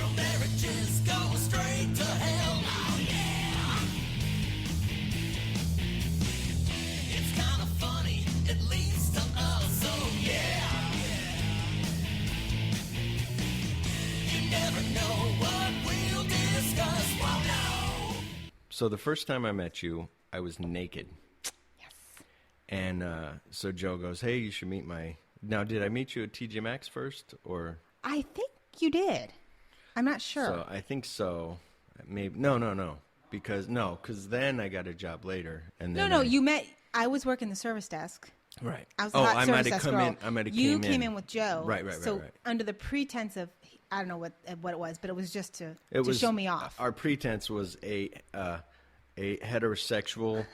Real marriages go straight to hell. Oh yeah. It's kind of funny, at least to us. Oh yeah. You never know what we'll discuss. Well, no. So the first time I met you, I was naked. Yes. And so Joe goes, hey, you should meet my... Now, did I meet you at TJ Maxx first, or... I think you did. I'm not sure. So I think so. Maybe no. Because then I got a job later, and then you met. I was working the service desk. Right. I was the hot I service might have desk come girl. in. I might have You came came in with Joe. Right. So under the pretense of, I don't know what it was, but it was just to show me off. Our pretense was a heterosexual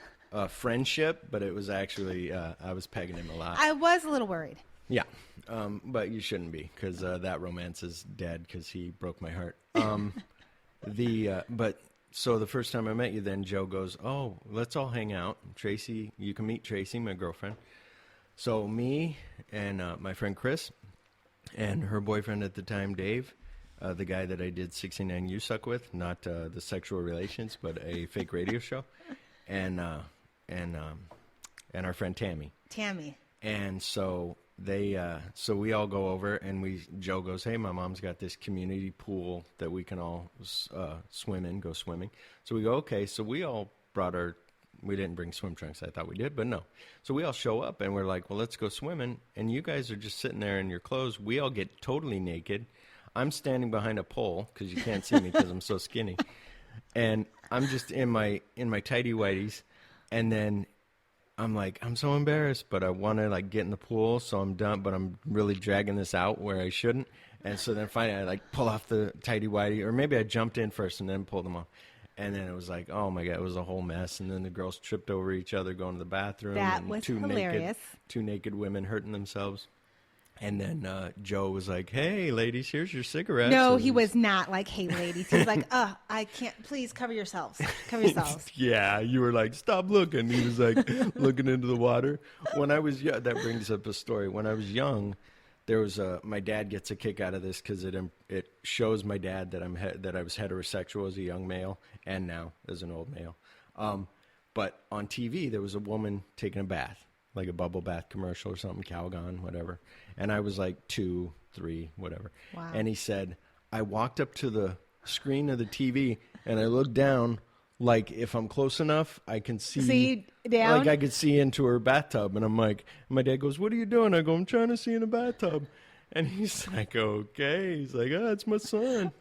friendship, but it was actually I was pegging him a lot. I was a little worried. Yeah, but you shouldn't be, because that romance is dead, because he broke my heart. But so the first time I met you, then Joe goes, oh, let's all hang out. Tracy, you can meet Tracy, my girlfriend. So me and my friend Chris and her boyfriend at the time, Dave, the guy that I did 69 You Suck with, not the sexual relations, but a fake radio show, and our friend Tammy. And so so we all go over, and Joe goes, hey, my mom's got this community pool that we can all swim in, go swimming. So we go, okay. So we all brought we didn't bring swim trunks. I thought we did, but no. So we all show up, and we're like, well, let's go swimming. And you guys are just sitting there in your clothes. We all get totally naked. I'm standing behind a pole, because you can't see me because I'm so skinny. And I'm just in my tighty whities, and then I'm like, I'm so embarrassed, but I want to get in the pool, so I'm done, but I'm really dragging this out where I shouldn't. And so then finally I pull off the tighty whitey, or maybe I jumped in first and then pulled them off. And then it was like, oh my God, it was a whole mess. And then the girls tripped over each other going to the bathroom. That was hilarious. Two naked women hurting themselves. And then Joe was like, hey, ladies, here's your cigarettes. No, he was not like, hey, ladies. He was like, I can't. Please cover yourselves. Cover yourselves. Yeah, you were like, stop looking. He was like looking into the water. When I was young, that brings up a story. When I was young, there was my dad gets a kick out of this because it shows my dad that that I was heterosexual as a young male and now as an old male. But on TV, there was a woman taking a bath, like a bubble bath commercial or something, Calgon, whatever. And I was like 2, 3, whatever. Wow. And he said, I walked up to the screen of the TV and I looked down, like if I'm close enough, I can see down? Like I could see into her bathtub. And I'm like, my dad goes, what are you doing? I go, I'm trying to see in a bathtub. And he's like, okay. He's like, oh, it's my son.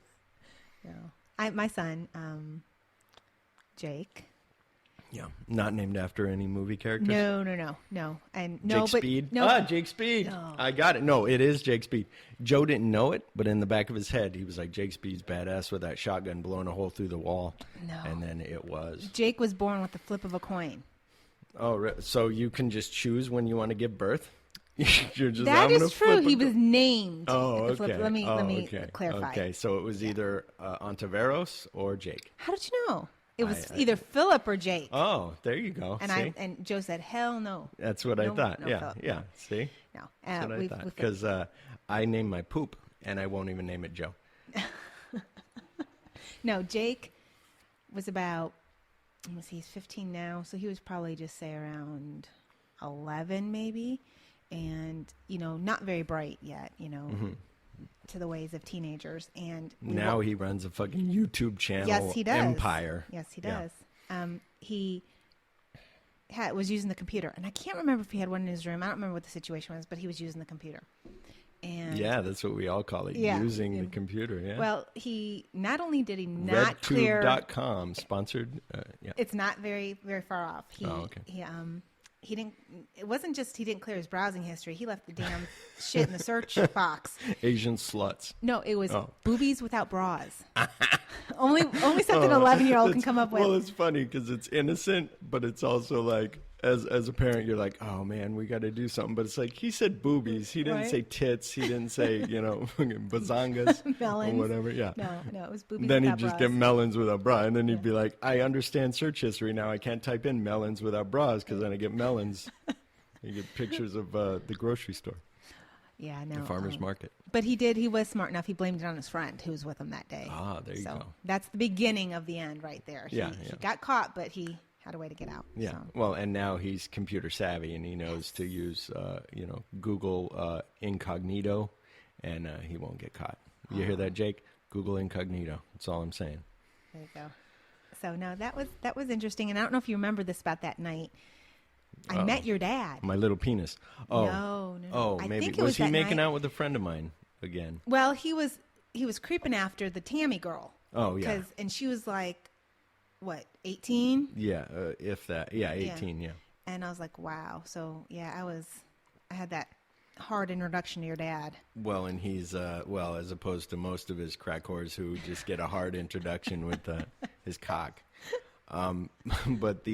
Yeah. My son, Jake. Yeah, not named after any movie characters. No. And no, Jake but Speed. no. Jake Speed. No. I got it. No, it is Jake Speed. Joe didn't know it, but in the back of his head, he was like, Jake Speed's badass with that shotgun blowing a hole through the wall. No. And then it was. Jake was born with the flip of a coin. Oh, so you can just choose when you want to give birth? You're just, that is true. He was named. Oh, at the okay. Flip. Let me clarify. Okay, so it was either Ontiveros or Jake. How did you know? It was either Philip or Jake. Oh, there you go. And Joe said, "Hell no." That's what I thought. No, yeah, Philip, yeah. no. See, no. That's what I thought. Because I named my poop, and I won't even name it Joe. No, Jake was about. He's 15 now, so he was probably just say around 11, maybe, and not very bright yet. Mm-hmm. To the ways of teenagers, and now he runs a fucking YouTube channel. Yes, he does. Empire. Yes, he does. Yeah. He was using the computer, and I can't remember if he had one in his room. I don't remember what the situation was, but he was using the computer. And yeah, that's what we all call it, using the computer. Yeah. Well, he not only did he not clear RedTube.com sponsored. Yeah. It's not very very far off. Okay. He didn't. It wasn't just he didn't clear his browsing history. He left the damn shit in the search box. Asian sluts. No, it was boobies without bras. only something an 11-year-old can come up with. Well, it's funny because it's innocent, but it's also like, as a parent, you're like, oh man, we got to do something. But it's like he said boobies. He didn't say tits. He didn't say bazongas melons or whatever. Yeah. No, it was boobies. Then without he'd just bras. get melons without bra, and then he'd be like, I understand search history now. I can't type in melons without bras because then I get melons. You get pictures of the grocery store. Yeah, no. The farmer's market. But he was smart enough. He blamed it on his friend who was with him that day. Ah, there you go. That's the beginning of the end right there. He got caught, but he had a way to get out. Yeah. So. Well, and now he's computer savvy and he knows to use, Google incognito, and he won't get caught. You hear that, Jake? Google incognito. That's all I'm saying. There you go. So no, that was interesting, and I don't know if you remember this about that night. I met your dad. My little penis. Oh. No. Oh, I maybe. think it Was he that making night. out with a friend of mine again? Well, he was creeping after the Tammy girl. Oh, yeah. And she was like, what, 18? Yeah, if that. Yeah, 18, yeah. And I was like, wow. So, yeah, I had that hard introduction to your dad. Well, and he's, as opposed to most of his crack whores who just get a hard introduction with his cock. But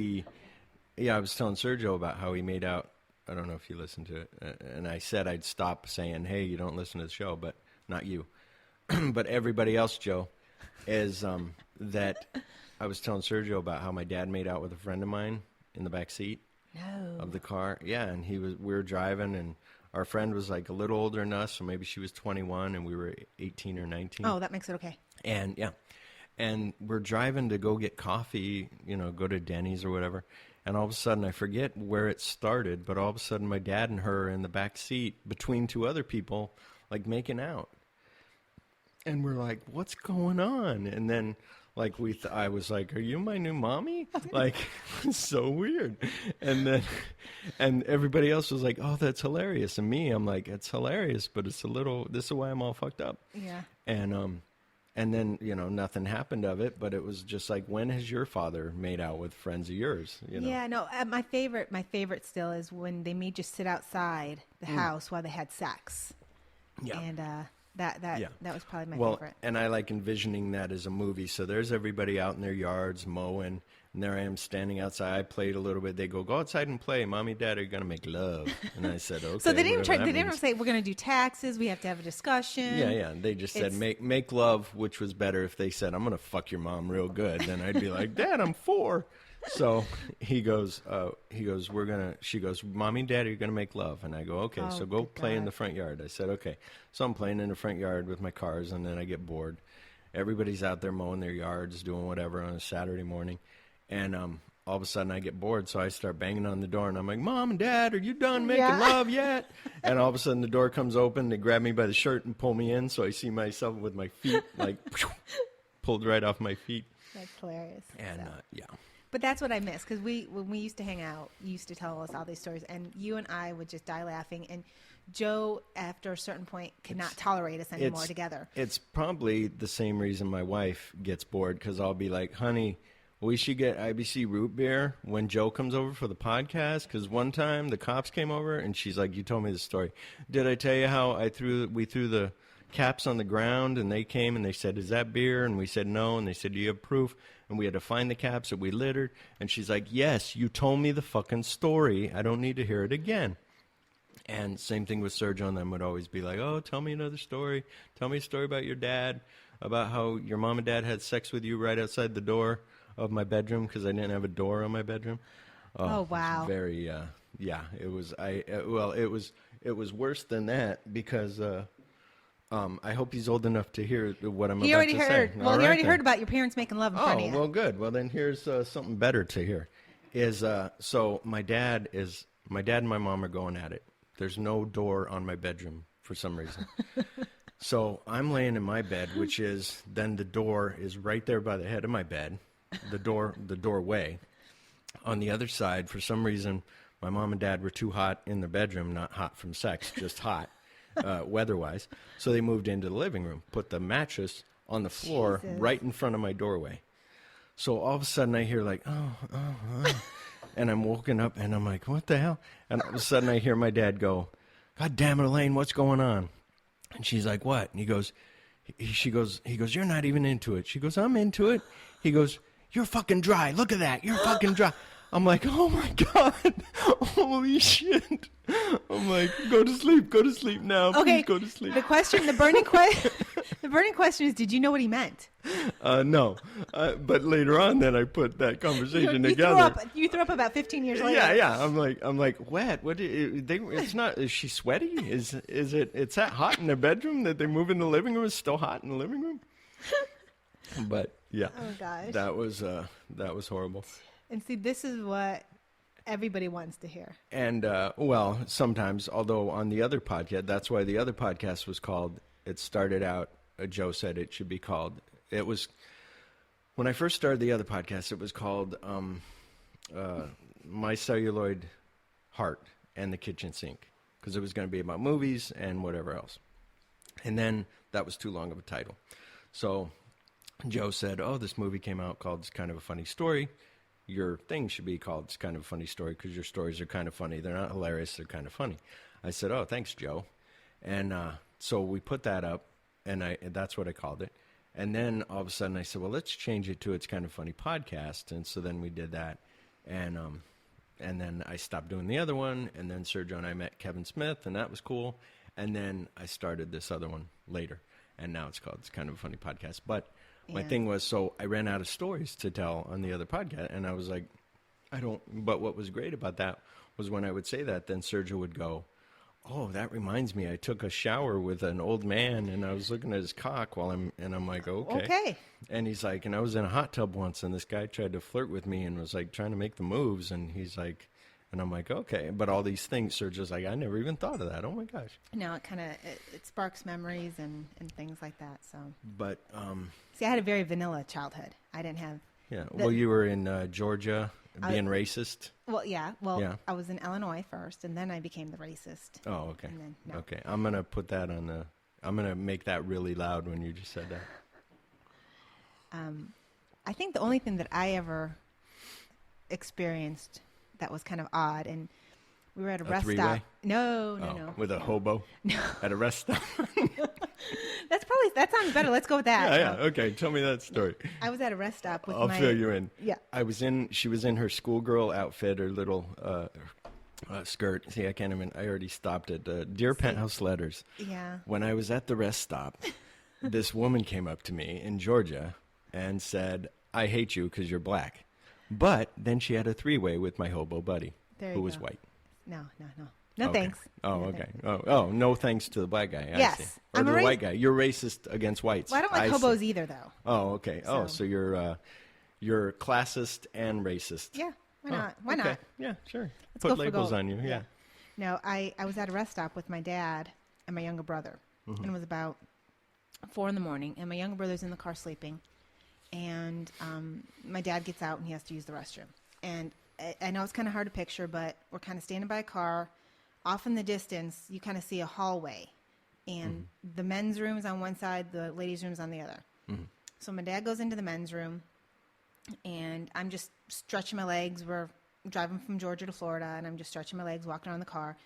I was telling Sergio about how he made out. I don't know if you listened to it. And I said I'd stop saying, hey, you don't listen to the show, but not you. But everybody else, Joe, is that I was telling Sergio about how my dad made out with a friend of mine in the back seat of the car. Yeah, and we were driving, and our friend was like a little older than us, so maybe she was 21, and we were 18 or 19. Oh, that makes it okay. And, yeah. And we're driving to go get coffee, go to Denny's or whatever. And all of a sudden, I forget where it started, but all of a sudden my dad and her are in the back seat between two other people, like making out. And we're like, what's going on? And then like I was like, are you my new mommy? Like, it's so weird. And everybody else was like, oh, that's hilarious. And me, I'm like, it's hilarious, but this is why I'm all fucked up. Yeah. And then, nothing happened of it, but it was just like, when has your father made out with friends of yours? Yeah, no, my favorite still is when they made you sit outside the house while they had sex. Yeah. And that was probably my favorite. And I like envisioning that as a movie. So there's everybody out in their yards mowing, and there I am standing outside. I played a little bit. They go outside and play. Mommy, Dad are going to make love. And I said, okay. So they didn't say, we're going to do taxes. We have to have a discussion. Yeah. They just said, make love, which was better. If they said, I'm going to fuck your mom real good, then I'd be like, Dad, I'm 4. So she goes, Mommy and Dad are going to make love. And I go, okay, so go play in the front yard. I said, okay. So I'm playing in the front yard with my cars, and then I get bored. Everybody's out there mowing their yards, doing whatever on a Saturday morning. And all of a sudden I get bored, so I start banging on the door, and I'm like, Mom and Dad, are you done making love yet? And all of a sudden the door comes open, they grab me by the shirt and pull me in, so I see myself with my feet, like, pulled right off my feet. That's hilarious. And, yeah. But that's what I miss, because when we used to hang out, you used to tell us all these stories, and you and I would just die laughing, and Joe, after a certain point, could not tolerate us anymore together. It's probably the same reason my wife gets bored, because I'll be like, honey, we should get IBC root beer when Joe comes over for the podcast, because one time the cops came over, and she's like, you told me the story. Did I tell you how we threw the caps on the ground, and they came, and they said, is that beer? And we said no, and they said, do you have proof? And we had to find the caps that we littered. And she's like, yes, you told me the fucking story. I don't need to hear it again. And same thing with Sergio and them would always be like, oh, tell me another story. Tell me a story about your dad, about how your mom and dad had sex with you right outside the door of my bedroom because I didn't have a door on my bedroom. Oh wow. It was very, it was, it was worse than that because, I hope he's old enough to hear what I'm about to say. He already heard. Well, he already heard about your parents making love in front of you. Oh, well, good. Well, then here's something better to hear. So my dad and my mom are going at it. There's no door on my bedroom for some reason. So I'm laying in my bed, which is then the door is right there by the head of my bed, the doorway. On the other side, for some reason, my mom and dad were too hot in their bedroom, not hot from sex, just hot. Weather-wise, so they moved into the living room, put the mattress on the floor right in front of my doorway. So all of a sudden I hear like, oh, and I'm woken up and I'm like, what the hell? And all of a sudden I hear my dad go, God damn it, Elaine, what's going on? And she's like, what? And he goes, you're not even into it. She goes, I'm into it. He goes, you're fucking dry. Look at that. You're fucking dry. I'm like, oh my God, holy shit. I'm like, go to sleep now. Okay, please go to sleep. The burning question The burning question is, did you know what he meant? No. But later on, then I put that conversation together. You threw up about 15 years later. Yeah. I'm like, wet. What? It's not. Is she sweaty? Is it? It's that hot in the bedroom that they move in the living room? It's still hot in the living room. But yeah. Oh gosh. That was horrible. And see, this is what everybody wants to hear. And well, sometimes, although on the other podcast, that's why the other podcast was called. It started out. Joe said it should be called. It was when I first started the other podcast. It was called My Celluloid Heart and the Kitchen Sink, because it was going to be about movies and whatever else. And then that was too long of a title. So Joe said, "Oh, this movie came out called It's Kind of a Funny Story. Your thing should be called It's Kind of a Funny Story because your stories are kind of funny. They're not hilarious. They're kind of funny." I said, "Oh, thanks, Joe." And so we put that up, and that's what I called it. And then all of a sudden I said, well, let's change it to It's Kind of Funny Podcast. And so then we did that. And then I stopped doing the other one. And then Sergio and I met Kevin Smith, and that was cool. And then I started this other one later. And now it's called It's Kind of a Funny Podcast. But my thing was, so I ran out of stories to tell on the other podcast. And I was like, but what was great about that was when I would say that, then Sergio would go, "Oh, that reminds me, I took a shower with an old man and I was looking at his cock I'm like, okay. And he's like, and I was in a hot tub once and this guy tried to flirt with me and was like trying to make the moves. And he's like, and I'm like, okay. But all these things, Sergio's like, I never even thought of that. Oh my gosh. No, it kind of, it sparks memories and things like that. So, but, see, I had a very vanilla childhood. I didn't have. Yeah. Well, you were in Georgia being racist. Well, yeah. I was in Illinois first, and then I became the racist. Oh, okay. And then, no. Okay. I'm going to put that on I'm going to make that really loud when you just said that. I think the only thing that I ever experienced that was kind of odd, and we were at a rest three-way? stop. No. With a hobo? No. At a rest stop? That sounds better. Let's go with that. Yeah. Okay. Tell me that story. I was at a rest stop with I'll fill you in. Yeah. She was in her schoolgirl outfit, her little skirt. See, I already stopped at Dear Penthouse Letters. Yeah. When I was at the rest stop, this woman came up to me in Georgia and said, "I hate you because you're black." But then she had a three-way with my hobo buddy who was white. No, okay. Thanks. Oh, no, okay. Thanks. Oh, no thanks to the black guy. I yes. see. Or the white guy. You're racist against whites. Well, I don't like hobos either, though. Oh, okay. So you're classist and racist. Yeah. Why not? Why okay. not? Yeah, sure. Let's Put go for labels gold. on you. Yeah. No, I was at a rest stop with my dad and my younger brother. Mm-hmm. And it was about 4 a.m, and my younger brother's in the car sleeping. And my dad gets out and he has to use the restroom. And I know it's kind of hard to picture, but we're kind of standing by a car. Off in the distance, you kind of see a hallway. And the men's room is on one side, the ladies' room is on the other. Mm-hmm. So my dad goes into the men's room, and I'm just stretching my legs. We're driving from Georgia to Florida, and I'm just stretching my legs, walking around the car.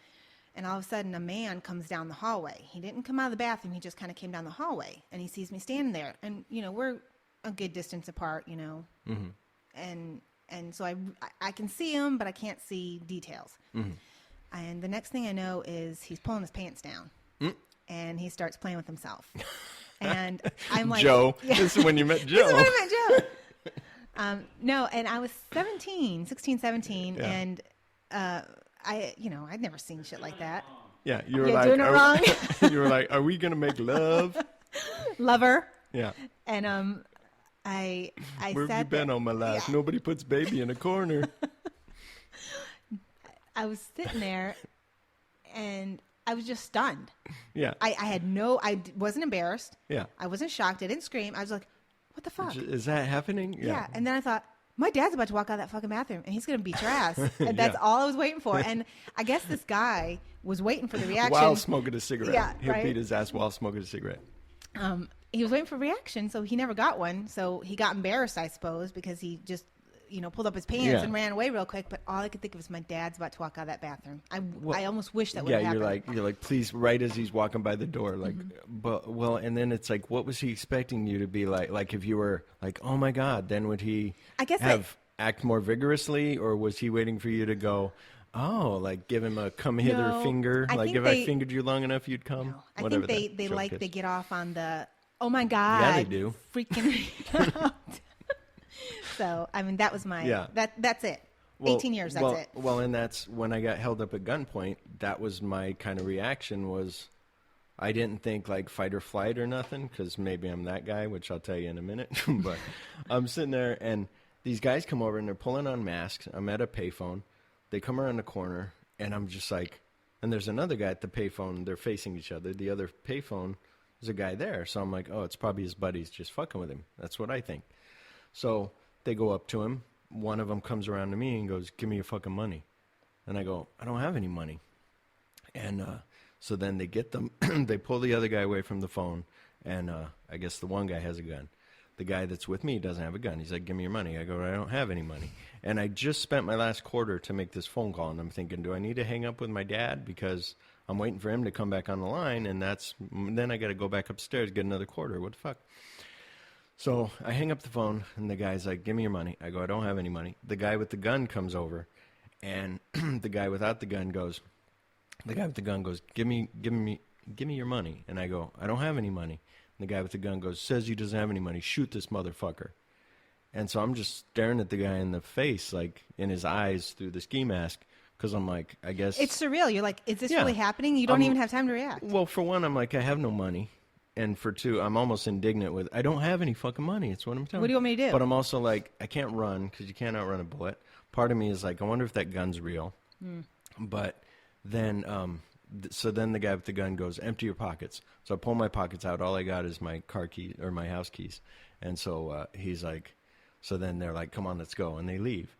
And all of a sudden, a man comes down the hallway. He didn't come out of the bathroom. He just kind of came down the hallway, and he sees me standing there. And, we're a good distance apart, Mm-hmm. And so I can see him, but I can't see details. Mm-hmm. And the next thing I know is he's pulling his pants down, and he starts playing with himself. And I'm like, Joe. Yeah. This is when you met Joe. This is when I met Joe. No, and I was 16, 17, yeah. And I'd never seen shit like that. Yeah, you were You're like, doing it wrong. You were like, are we gonna make love? Lover. Yeah. And I where have you been all my life? Yeah. Nobody puts baby in a corner. I was sitting there, and I was just stunned. Yeah. I wasn't embarrassed. Yeah. I wasn't shocked. I didn't scream. I was like, what the fuck? Is that happening? Yeah. And then I thought, my dad's about to walk out of that fucking bathroom, and he's going to beat your ass. And that's all I was waiting for. And I guess this guy was waiting for the reaction. While smoking a cigarette. Yeah, He'll beat his ass while smoking a cigarette. He was waiting for a reaction, so he never got one. So he got embarrassed, I suppose, because he just, pulled up his pants and ran away real quick. But all I could think of was my dad's about to walk out of that bathroom. I almost wish that would have happened. You're like, please, right as he's walking by the door, like, and then it's like, what was he expecting you to be like? Like, if you were like, oh my God, then would he act more vigorously, or was he waiting for you to go, oh, like give him a come hither finger? Like if I fingered you long enough, you'd come? No. I think they get off on the, Oh my God. Yeah, they do. Freaking me out. So, I mean, that was my, that's it. 18 years, that's it. Well, and that's when I got held up at gunpoint, that was my kind of reaction was I didn't think like fight or flight or nothing because maybe I'm that guy, which I'll tell you in a minute. But I'm sitting there and these guys come over and they're pulling on masks. I'm at a payphone. They come around the corner and I'm just like, and there's another guy at the payphone. They're facing each other. The other payphone, there's a guy there. So I'm like, oh, it's probably his buddies just fucking with him. That's what I think. So they go up to him. One of them comes around to me and goes, give me your fucking money. And I go, I don't have any money. And so then they get them, they pull the other guy away from the phone. And I guess the one guy has a gun. The guy that's with me doesn't have a gun. He's like, give me your money. I go, I don't have any money. And I just spent my last quarter to make this phone call. And I'm thinking, do I need to hang up with my dad? Because I'm waiting for him to come back on the line. And then I got to go back upstairs, get another quarter. What the fuck? So I hang up the phone, and the guy's like, give me your money. I go, I don't have any money. The guy with the gun comes over, and the guy without the gun goes, give me your money. And I go, I don't have any money. And the guy with the gun goes, says he doesn't have any money. Shoot this motherfucker. And so I'm just staring at the guy in the face, like in his eyes through the ski mask, because I'm like, I guess. It's surreal. You're like, is this really happening? You don't even have time to react. Well, for one, I'm like, I have no money. And for two, I'm almost indignant with, I don't have any fucking money. It's what I'm telling you. What do you want me to do? But I'm also like, I can't run because you can't outrun a bullet. Part of me is like, I wonder if that gun's real. But then, so then the guy with the gun goes, empty your pockets. So I pull my pockets out. All I got is my car key or my house keys. And so he's like, so then they're like, come on, let's go. And they leave.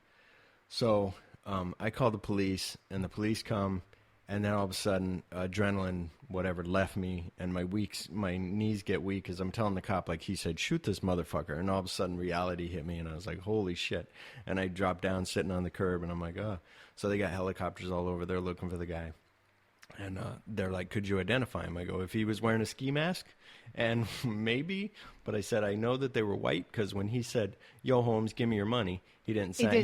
So I call the police and the police come. And then all of a sudden, adrenaline, whatever, left me, and my knees get weak as I'm telling the cop, like he said, shoot this motherfucker. And all of a sudden, reality hit me, and I was like, holy shit. And I dropped down sitting on the curb, and I'm like, oh. So they got helicopters all over there looking for the guy. And they're like, could you identify him? I go, if he was wearing a ski mask? And maybe, but I said, I know that they were white, because when he said, yo, Holmes, give me your money, he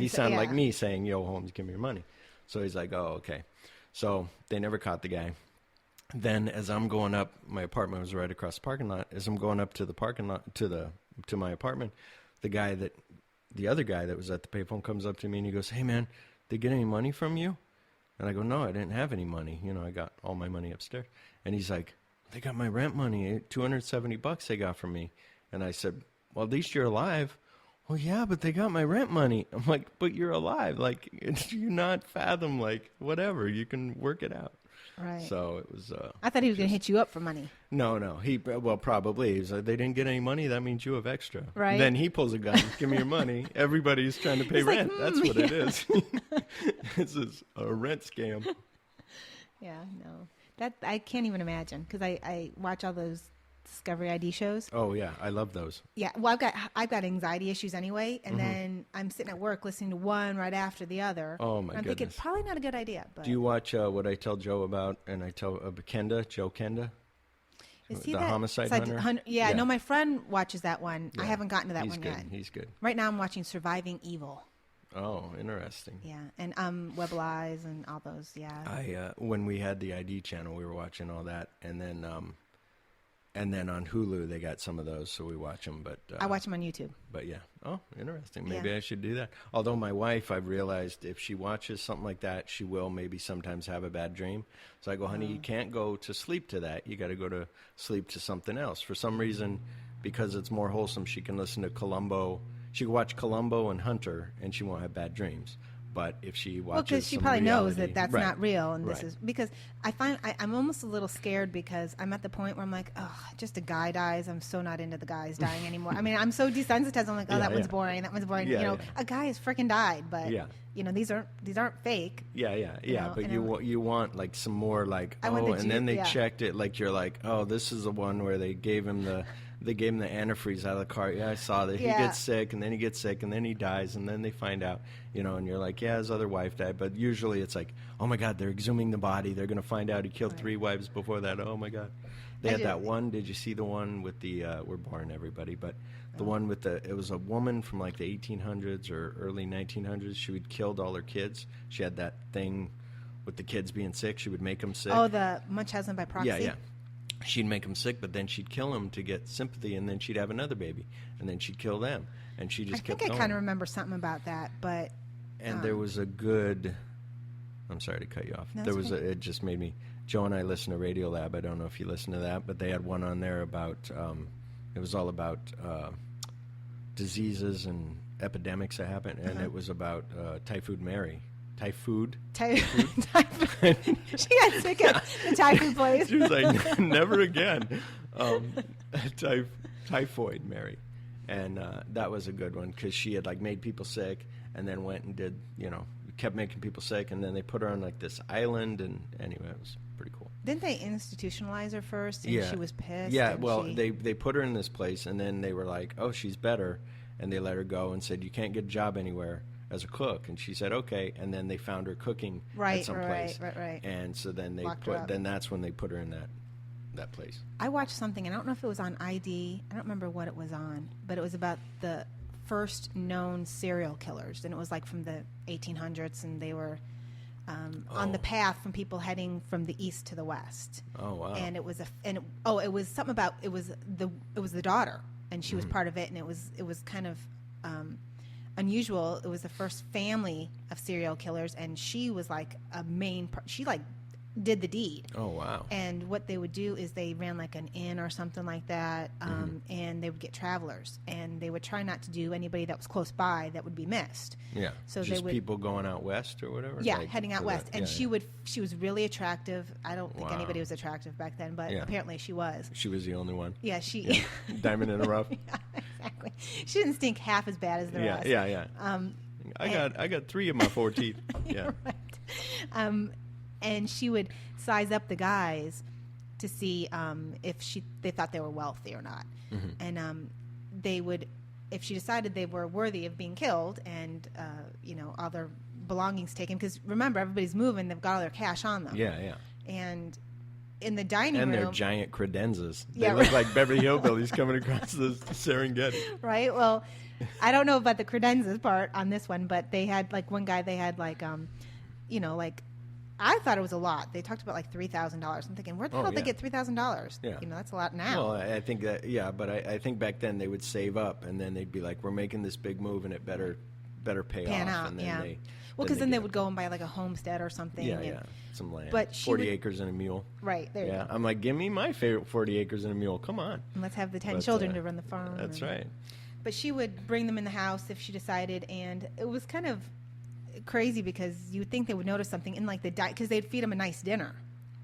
sounded like me saying, yo, Holmes, give me your money. So he's like, oh, okay. So they never caught the guy. Then as I'm going up, my apartment was right across the parking lot. As I'm going up to the parking lot, to my apartment, the other guy that was at the payphone comes up to me and he goes, hey man, they get any money from you? And I go, no, I didn't have any money. You know, I got all my money upstairs. And he's like, they got my rent money, $270 they got from me. And I said, well, at least you're alive. Well, yeah, but they got my rent money. I'm like, but you're alive. Like, do you not fathom, like, whatever. You can work it out. Right. So it was. I thought he was going to hit you up for money. No. Well, probably. He's like, they didn't get any money. That means you have extra. Right. Then he pulls a gun. Give me your money. Everybody's trying to pay rent. That's what it is. This is a rent scam. Yeah, no. That I can't even imagine because I watch all those Discovery ID shows. Oh yeah, I love those. Yeah, well, I've got anxiety issues anyway, and then I'm sitting at work listening to one right after the other. Oh my goodness! I'm thinking probably not a good idea. But do you watch What I Tell Joe About? And I tell Joe Kenda. Is he the that? homicide hunter? Yeah, no, my friend watches that one. Yeah. I haven't gotten to that one good. yet. He's good. Right now, I'm watching Surviving Evil. Oh, interesting. Yeah, and Web Lies and all those. Yeah. I when we had the ID channel, we were watching all that, and then on Hulu they got some of those, so we watch them. But I watch them on YouTube. But yeah, oh, interesting. Maybe I should do that. Although my wife, I've realized if she watches something like that, she will maybe sometimes have a bad dream. So I go, honey, you can't go to sleep to that. You got to go to sleep to something else. For some reason, because it's more wholesome, she can listen to Columbo. She can watch Columbo and Hunter, and she won't have bad dreams. But if she watches, because she probably knows that that's not real, and this is because I find I'm almost a little scared because I'm at the point where I'm like, oh, just a guy dies. I'm so not into the guys dying anymore. I mean, I'm so desensitized. I'm like, oh, that one's boring. That one's boring. Yeah, a guy has freaking died, but these aren't fake. Yeah. But you want like some more like and then they checked it like you're like, oh, this is the one where they gave him the antifreeze out of the car. Yeah, I saw that. He gets sick, and then he gets sick, and then he dies, and then they find out, and you're like, yeah, his other wife died. But usually it's like, oh, my God, they're exhuming the body. They're going to find out he killed 3 wives before that. Oh, my God. They had that one. Did you see the one with the, we're boring everybody, but the one with it was a woman from like the 1800s or early 1900s. She had killed all her kids. She had that thing with the kids being sick. She would make them sick. Oh, the Munchausen by proxy? Yeah. she'd make them sick, but then she'd kill them to get sympathy, and then she'd have another baby, and then she'd kill them, and she just kept I think I going. kind of remember something about that, but And there was a good. I'm sorry to cut you off. No, There that's was it just made me. Joe and I listened to Radio Lab. I don't know if you listen to that, but they had one on there about. It was all about diseases and epidemics that happened, and it was about Typhoid Mary. Typhoid. Typhoid. She got sick at the Thai food place. She was like, never again. Typhoid Mary. And that was a good one because she had like made people sick and then went and did, kept making people sick. And then they put her on like this island. And anyway, it was pretty cool. Didn't they institutionalize her first and she was pissed? Yeah, well, they put her in this place and then they were like, oh, she's better. And they let her go and said, you can't get a job anywhere as a cook. And she said, okay. And then they found her cooking at some place. Right. And so then that's when they put her in that place. I watched something, and I don't know if it was on ID. I don't remember what it was on, but it was about the first known serial killers. And it was like from the 1800s, and they were on the path from people heading from the east to the west. Oh, wow. And it was it was something about, it was the daughter, and she was part of it, and it was kind of unusual. It was the first family of serial killers, and she was like a main she like did the deed. Oh, wow. And what they would do is they ran like an inn or something like that, and they would get travelers, and they would try not to do anybody that was close by that would be missed. Yeah. So just they would, people going out west or whatever? Yeah, like, heading out west. And she was really attractive. I don't think Wow. anybody was attractive back then, but apparently she was. She was the only one. Yeah, she... Diamond in the rough. Yeah, exactly. She didn't stink half as bad as the rest. Yeah. I got 3 of my 4 teeth. Yeah. Right. And she would size up the guys to see if they thought they were wealthy or not. And they would, if she decided they were worthy of being killed and all their belongings taken, because remember, everybody's moving, they've got all their cash on them. Yeah. And in the dining room, and their giant credenzas. They Yeah, look right. like Beverly Hillbillies coming across the Serengeti. right? Well, I don't know about the credenzas part on this one, but they had like one guy. They had like, like I thought it was a lot. They talked about like $3,000. I'm thinking, where the hell did they get $3,000? Yeah. That's a lot now. Well, I think that but I think back then they would save up and then they'd be like, we're making this big move and it better pay Pan off. out, And then yeah. Because then they would go and buy like a homestead or something. Yeah, some land. But she 40 would- acres and a mule. Right there. You Yeah, go. I'm like, give me my favorite 40 acres and a mule. Come on. And let's have the 10 But, children to run the farm. That's right. But she would bring them in the house if she decided, and it was kind of crazy because you would think they would notice something in like the because they'd feed them a nice dinner,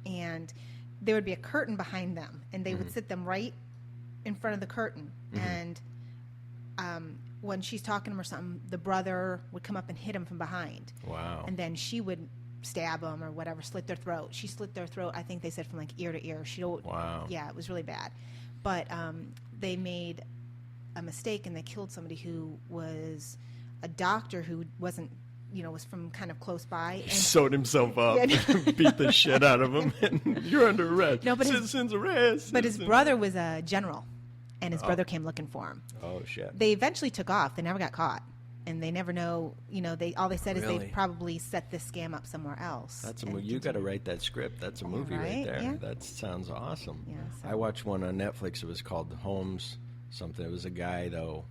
and there would be a curtain behind them, and they would sit them right in front of the curtain, and when she's talking to them or something, the brother would come up and hit him from behind. Wow. And then she would stab them or whatever, slit their throat. She slit their throat, I think they said, from like ear to ear. Wow. Yeah, it was really bad. But they made a mistake and they killed somebody who was a doctor who wasn't, was from kind of close by. He sewed himself up, beat the shit out of him, and you're under arrest. No, but Citizens arrest. But his brother was a general, and his brother came looking for him. Oh, shit. They eventually took off. They never got caught. And they never know, all they said is Really? they probably set this scam up somewhere else. That's and you got to continued. write that script. That's a movie right Right? there. Yeah. That sounds awesome. Yeah, so- I watched one on Netflix. It was called Holmes something. It was a guy, though.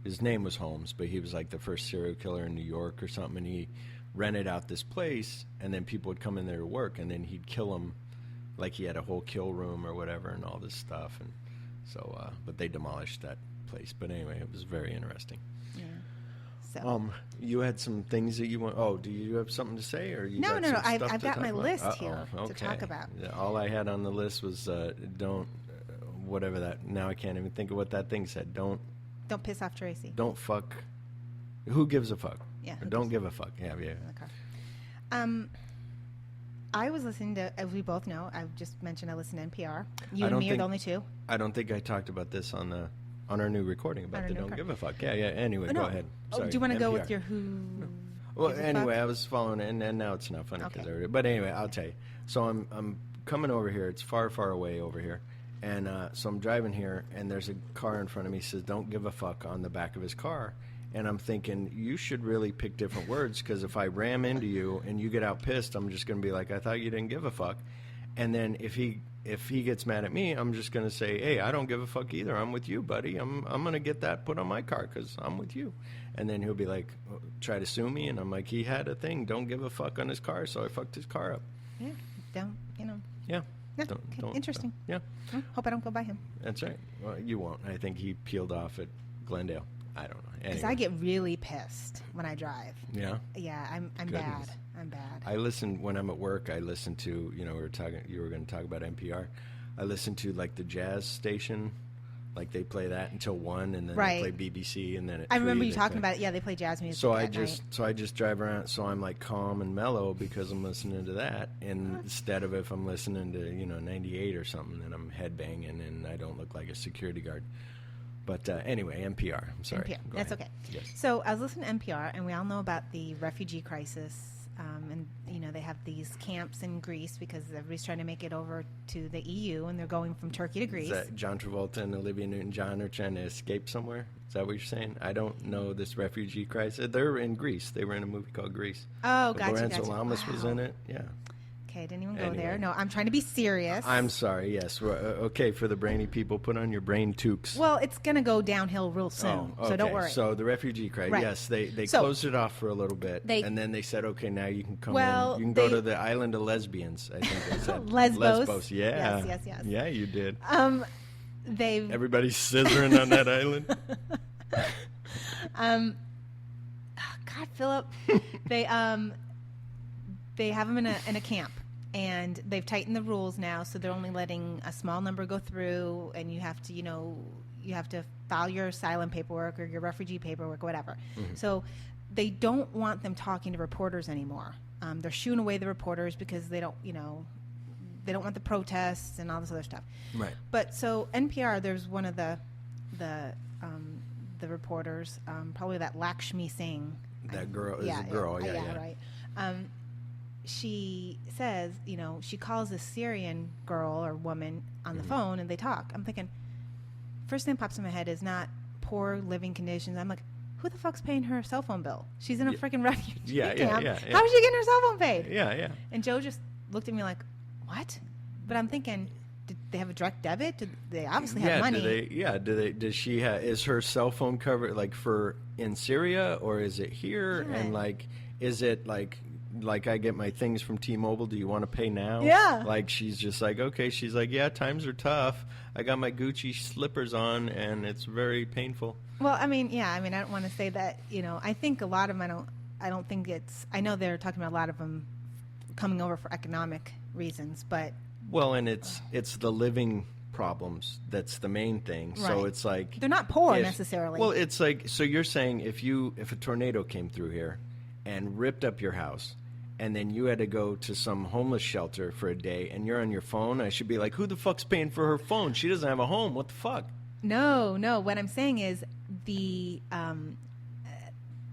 His name was Holmes, but he was like the first serial killer in New York or something. And he rented out this place, and then people would come in there to work, and then he'd kill them like he had a whole kill room or whatever and all this stuff. And so, but they demolished that place. But anyway, it was very interesting. Yeah. So. You had some things that you want. Oh, do you have something to say, or you? No. Got some I've stuff to got talk my about? list Uh-oh. here to talk about. Yeah, all I had on the list was don't whatever that. Now I can't even think of what that thing said. Don't Don't piss off Tracy. fuck. Who gives a fuck? Yeah. Or don't give a fuck. Yeah. Okay. I was listening to, as we both know, I've just mentioned I listen to NPR. You I and don't me are think- the only two. I don't think I talked about this on our new recording about On our the new don't record- give a fuck. Yeah. Anyway, Oh, go no. ahead. Oh, Sorry, do you want to go NPR. with your who? Well, gives a anyway, fuck? I was following it, and now it's not funny because Okay. I already. But anyway, I'll tell you. So I'm coming over here. It's far, far away over here, and so I'm driving here, and there's a car in front of me. Says "Don't give a fuck" on the back of his car, and I'm thinking you should really pick different words because if I ram into you and you get out pissed, I'm just going to be like, "I thought you didn't give a fuck," and then if he if he gets mad at me, I'm just going to say, hey, I don't give a fuck either. I'm with you, buddy. I'm going to get that put on my car because I'm with you. And then he'll be like, try to sue me. And I'm like, he had a thing. Don't give a fuck on his car. So I fucked his car up. Yeah. Don't, you know. Yeah. Yeah, okay, interesting. Yeah. Hope I don't go by him. That's right. Well, you won't. I think he peeled off at Glendale. I don't know. Because Anyway. I get really pissed when I drive. Yeah? Yeah, I'm bad. I'm bad. I listen when I'm at work. I listen to, you know, you were going to talk about NPR. I listen to like the jazz station, like they play that until 1, and then Right. they play BBC, and then at I remember 3 you they talking play. about it. Yeah, they play jazz music. So I at just night. drive around. So I'm like calm and mellow because I'm listening to that, and instead of if I'm listening to 98 or something, then I'm headbanging and I don't look like a security guard. But anyway, NPR. I'm sorry. NPR. Go That's ahead. okay. Yes. So I was listening to NPR, and we all know about the refugee crisis. And, they have these camps in Greece because everybody's trying to make it over to the EU, and they're going from Turkey to Greece. Is that John Travolta and Olivia Newton-John are trying to escape somewhere? Is that what you're saying? I don't know this refugee crisis. They're in Greece. They were in a movie called Greece. Oh, But gotcha. Lorenzo Lamas was in it. Yeah. Okay, I didn't even go Anyway. there. No, I'm trying to be serious. I'm sorry. Yes. Okay, for the brainy people, put on your brain toques. Well, it's going to go downhill real soon, Oh, so don't okay. worry. So the refugee crisis, Right. yes, they So- closed it off for a little bit, They- and then they said, okay, now you can come Well, in. You can go they- to the island of lesbians, I think they said. Lesbos. Yeah. Yes. Yeah, you did. They've Everybody's scissoring on that island. God, Philip, they have them in a camp, and they've tightened the rules now, so they're only letting a small number go through, and you have to file your asylum paperwork or your refugee paperwork, whatever. Mm-hmm. So they don't want them talking to reporters anymore. They're shooing away the reporters because they don't want the protests and all this other stuff. Right. But so NPR, there's one of the reporters, probably that Lakshmi Singh. That girl is a girl, yeah. Right. She says, she calls this Syrian girl or woman on the phone, and they talk. I'm thinking, first thing that pops in my head is not poor living conditions. I'm like, who the fuck's paying her cell phone bill? She's in a freaking refugee camp. Yeah. How is she getting her cell phone paid? Yeah. And Joe just looked at me like, what? But I'm thinking, did they have a direct debit? Did they obviously have money? Does she have, is her cell phone covered like for in Syria, or is it here? Yeah. And like, is it like I get my things from T-Mobile, do you want to pay now? Yeah. Like she's just like, okay, she's like, yeah, times are tough. I got my Gucci slippers on and it's very painful. Well, I don't want to say that, I think a lot of them, I know they're talking about a lot of them coming over for economic reasons, but. Well, and it's the living problems that's the main thing. Right. So it's like. They're not poor necessarily. Well, it's like, so you're saying if a tornado came through here and ripped up your house, and then you had to go to some homeless shelter for a day, and you're on your phone, I should be like, who the fuck's paying for her phone? She doesn't have a home. What the fuck? No. What I'm saying is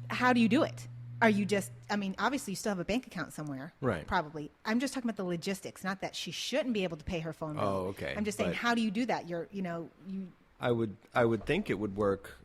how do you do it? Are you just, obviously you still have a bank account somewhere. Right. Probably. I'm just talking about the logistics, not that she shouldn't be able to pay her phone bill. Oh, okay. I'm just saying, But- how do you do that? I would think it would work.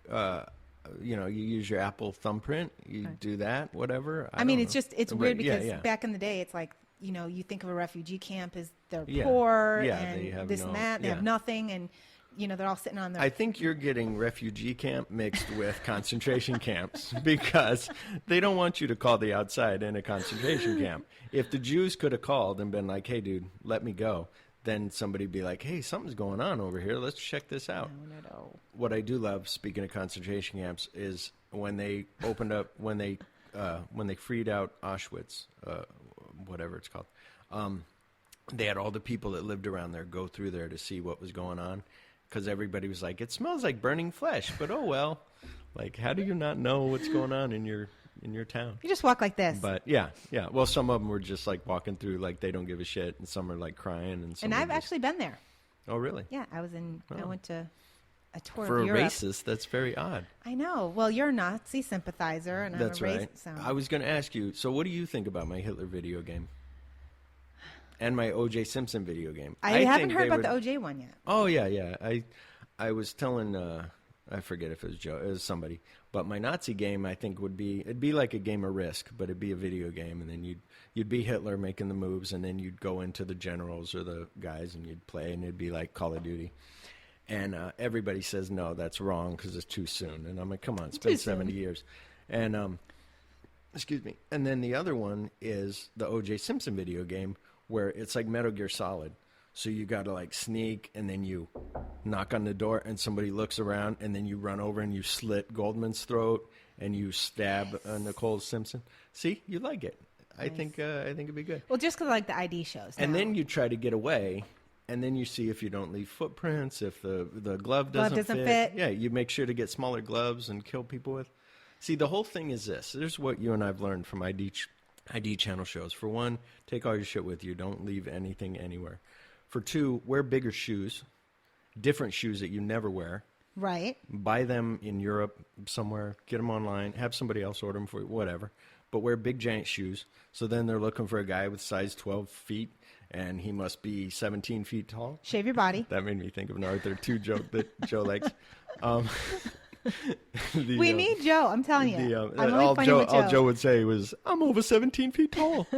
You use your Apple thumbprint. You do that, whatever. I don't it's know. just, it's But, weird yeah, because yeah. back in the day, it's like, you think of a refugee camp as they're Yeah. poor Yeah, and they have this no- and that. They yeah. have nothing, and they're all sitting on their. I think you're getting refugee camp mixed with concentration camps because they don't want you to call the outside in a concentration camp. If the Jews could have called and been like, hey, dude, let me go, then somebody'd be like, hey, something's going on over here. Let's check this out. No. What I do love, speaking of concentration camps, is when they opened up, when they freed out Auschwitz, whatever it's called, they had all the people that lived around there go through there to see what was going on. Because everybody was like, it smells like burning flesh, but oh well. Like, how do you not know what's going on in your town? You just walk like this. But yeah. Well, some of them were just like walking through, like they don't give a shit, and some are like crying, and some. And are I've just- actually been there. Oh really? Yeah, I went to a tour For of a Europe. racist, that's very odd. I know. Well, you're a Nazi sympathizer, and That's I'm a right. racist. So. I was going to ask you. So, what do you think about my Hitler video game? And my O.J. Simpson video game. I haven't think heard they about would- the OJ one yet. Oh yeah. I was telling I forget if it was Joe. It was somebody. But my Nazi game, I think, it'd be like a game of Risk, but it'd be a video game, and then you'd be Hitler making the moves, and then you'd go into the generals or the guys, and you'd play, and it'd be like Call of Duty. And everybody says, no, that's wrong because it's too soon. And I'm like, come on, it's been 70 years. And, excuse me. And then the other one is the O.J. Simpson video game where it's like Metal Gear Solid. So you got to like sneak, and then you knock on the door, and somebody looks around, and then you run over and you slit Goldman's throat, and you stab Nicole Simpson. See, you like it. Nice. I think it'd be good. Well, just because I like the ID shows. And then you try to get away, and then you see if you don't leave footprints, if the glove doesn't fit. Yeah, you make sure to get smaller gloves and kill people with. See, the whole thing is this. Here's what you and I've learned from ID channel shows. For one, take all your shit with you. Don't leave anything anywhere. For two, wear bigger shoes, different shoes that you never wear. Right. Buy them in Europe somewhere, get them online, have somebody else order them for you, whatever. But wear big giant shoes. So then they're looking for a guy with size 12 feet, and he must be 17 feet tall. Shave your body. That made me think of an Arthur 2 joke that Joe likes. We need Joe. I'm telling you. I'm only funny with Joe. All Joe would say was, I'm over 17 feet tall.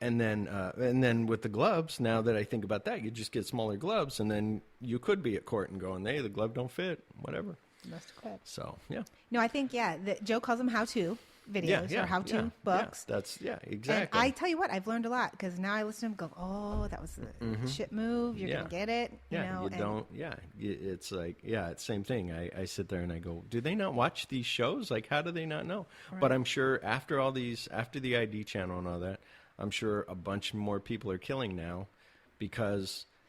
And then with the gloves, now that I think about that, you just get smaller gloves, and then you could be at court and going, hey, the glove don't fit, whatever. Must quit. So, yeah. No, I think, Joe calls them how-to videos or how-to books. Exactly. And I tell you what, I've learned a lot, because now I listen to him go, oh, that was the shit move. You're going to get it. It's like, it's same thing. I sit there and I go, do they not watch these shows? Like, how do they not know? Right. But I'm sure after the ID channel and all that, I'm sure a bunch more people are killing now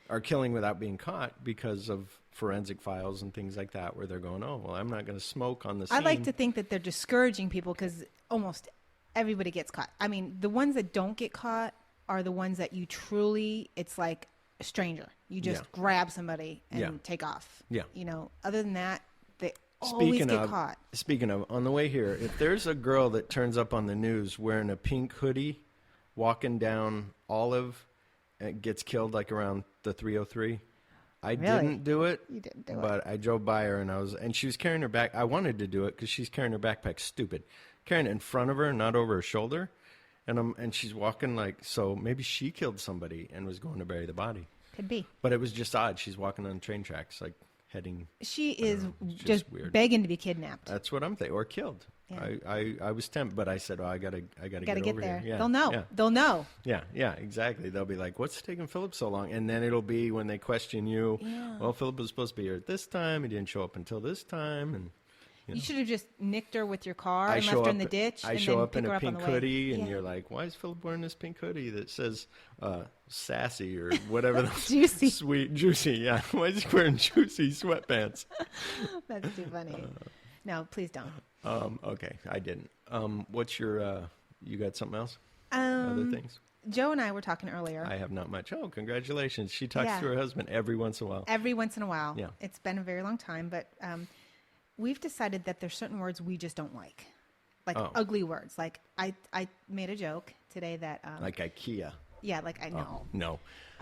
are killing without being caught because of forensic files and things like that, where they're going, oh, well, I'm not going to smoke on the scene. I like to think that they're discouraging people because almost everybody gets caught. I mean, the ones that don't get caught are the ones that you truly, it's like a stranger. You just grab somebody and take off. Yeah. Other than that, they always get caught. Speaking of, on the way here, if there's a girl that turns up on the news wearing a pink hoodie, walking down Olive, and gets killed like around the 303. I didn't do it. You didn't do it. But I drove by her, and she was carrying her back. I wanted to do it because she's carrying her backpack stupid. Carrying it in front of her, not over her shoulder. And she's walking so maybe she killed somebody and was going to bury the body. Could be. But it was just odd. She's walking on train tracks, heading. She is just weird. Begging to be kidnapped. That's what I'm thinking. Or killed. Yeah. I was tempted, but I said, I gotta get over there. Here. Yeah. They'll know. Yeah. They'll know. Yeah, exactly. They'll be like, what's taking Philip so long? And then it'll be when they question you, well, Philip was supposed to be here at this time. He didn't show up until this time. And you should have just nicked her with your car and left her in the ditch. I show up in a pink hoodie, and you're like, why is Philip wearing this pink hoodie that says sassy or whatever? Juicy. Sweet, juicy, yeah. Why is he wearing juicy sweatpants? That's too funny. No, please don't. Okay, I didn't. What's your, you got something else? Other things? Joe and I were talking earlier. I have not much. Oh, congratulations. She talks to her husband every once in a while. Every once in a while. Yeah. It's been a very long time, but we've decided that there's certain words we just don't like. Ugly words. Like, I made a joke today that... like IKEA. Yeah, I know. Oh, no.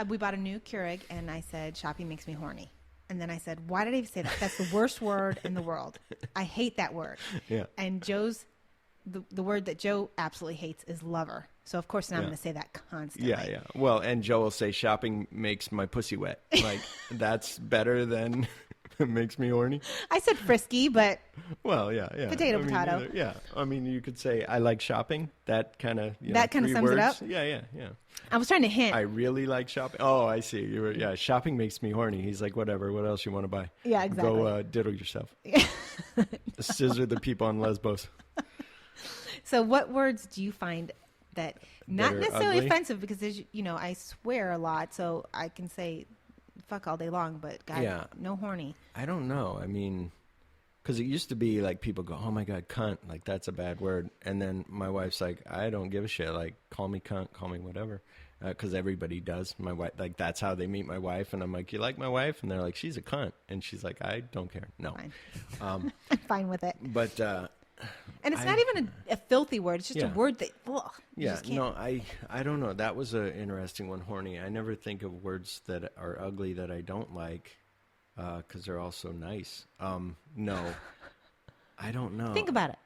We bought a new Keurig, and I said, shopping makes me horny. And then I said, why did I say that? That's the worst word in the world. I hate that word. Yeah. And the word that Joe absolutely hates is lover. So, of course, now I'm going to say that constantly. Yeah. Well, and Joe will say, shopping makes my pussy wet. Like, that's better than it makes me horny. I said frisky, but... Well, yeah. Potato. Yeah. I mean, you could say, I like shopping. That kind of, that kind of sums words. It up? Yeah. I was trying to hint. I really like shopping. Oh, I see. Shopping makes me horny. He's like, whatever. What else you want to buy? Yeah, exactly. Go diddle yourself. Scissor the people on Lesbos. So what words do you find that not necessarily ugly? Offensive? Because I swear a lot, so I can say fuck all day long, but God, no horny. I don't know. I mean, because it used to be like people go, oh my God, cunt. Like, that's a bad word. And then my wife's like, I don't give a shit. Like, call me cunt, call me whatever. Because everybody does. My wife, that's how they meet my wife. And I'm like, you like my wife? And they're like, she's a cunt. And she's like, I don't care. No. Fine. I'm fine with it. But... and it's not even a filthy word. It's just a word that, I don't know. That was an interesting one, horny. I never think of words that are ugly that I don't like. because they're all so nice. No, I don't know. Think about it.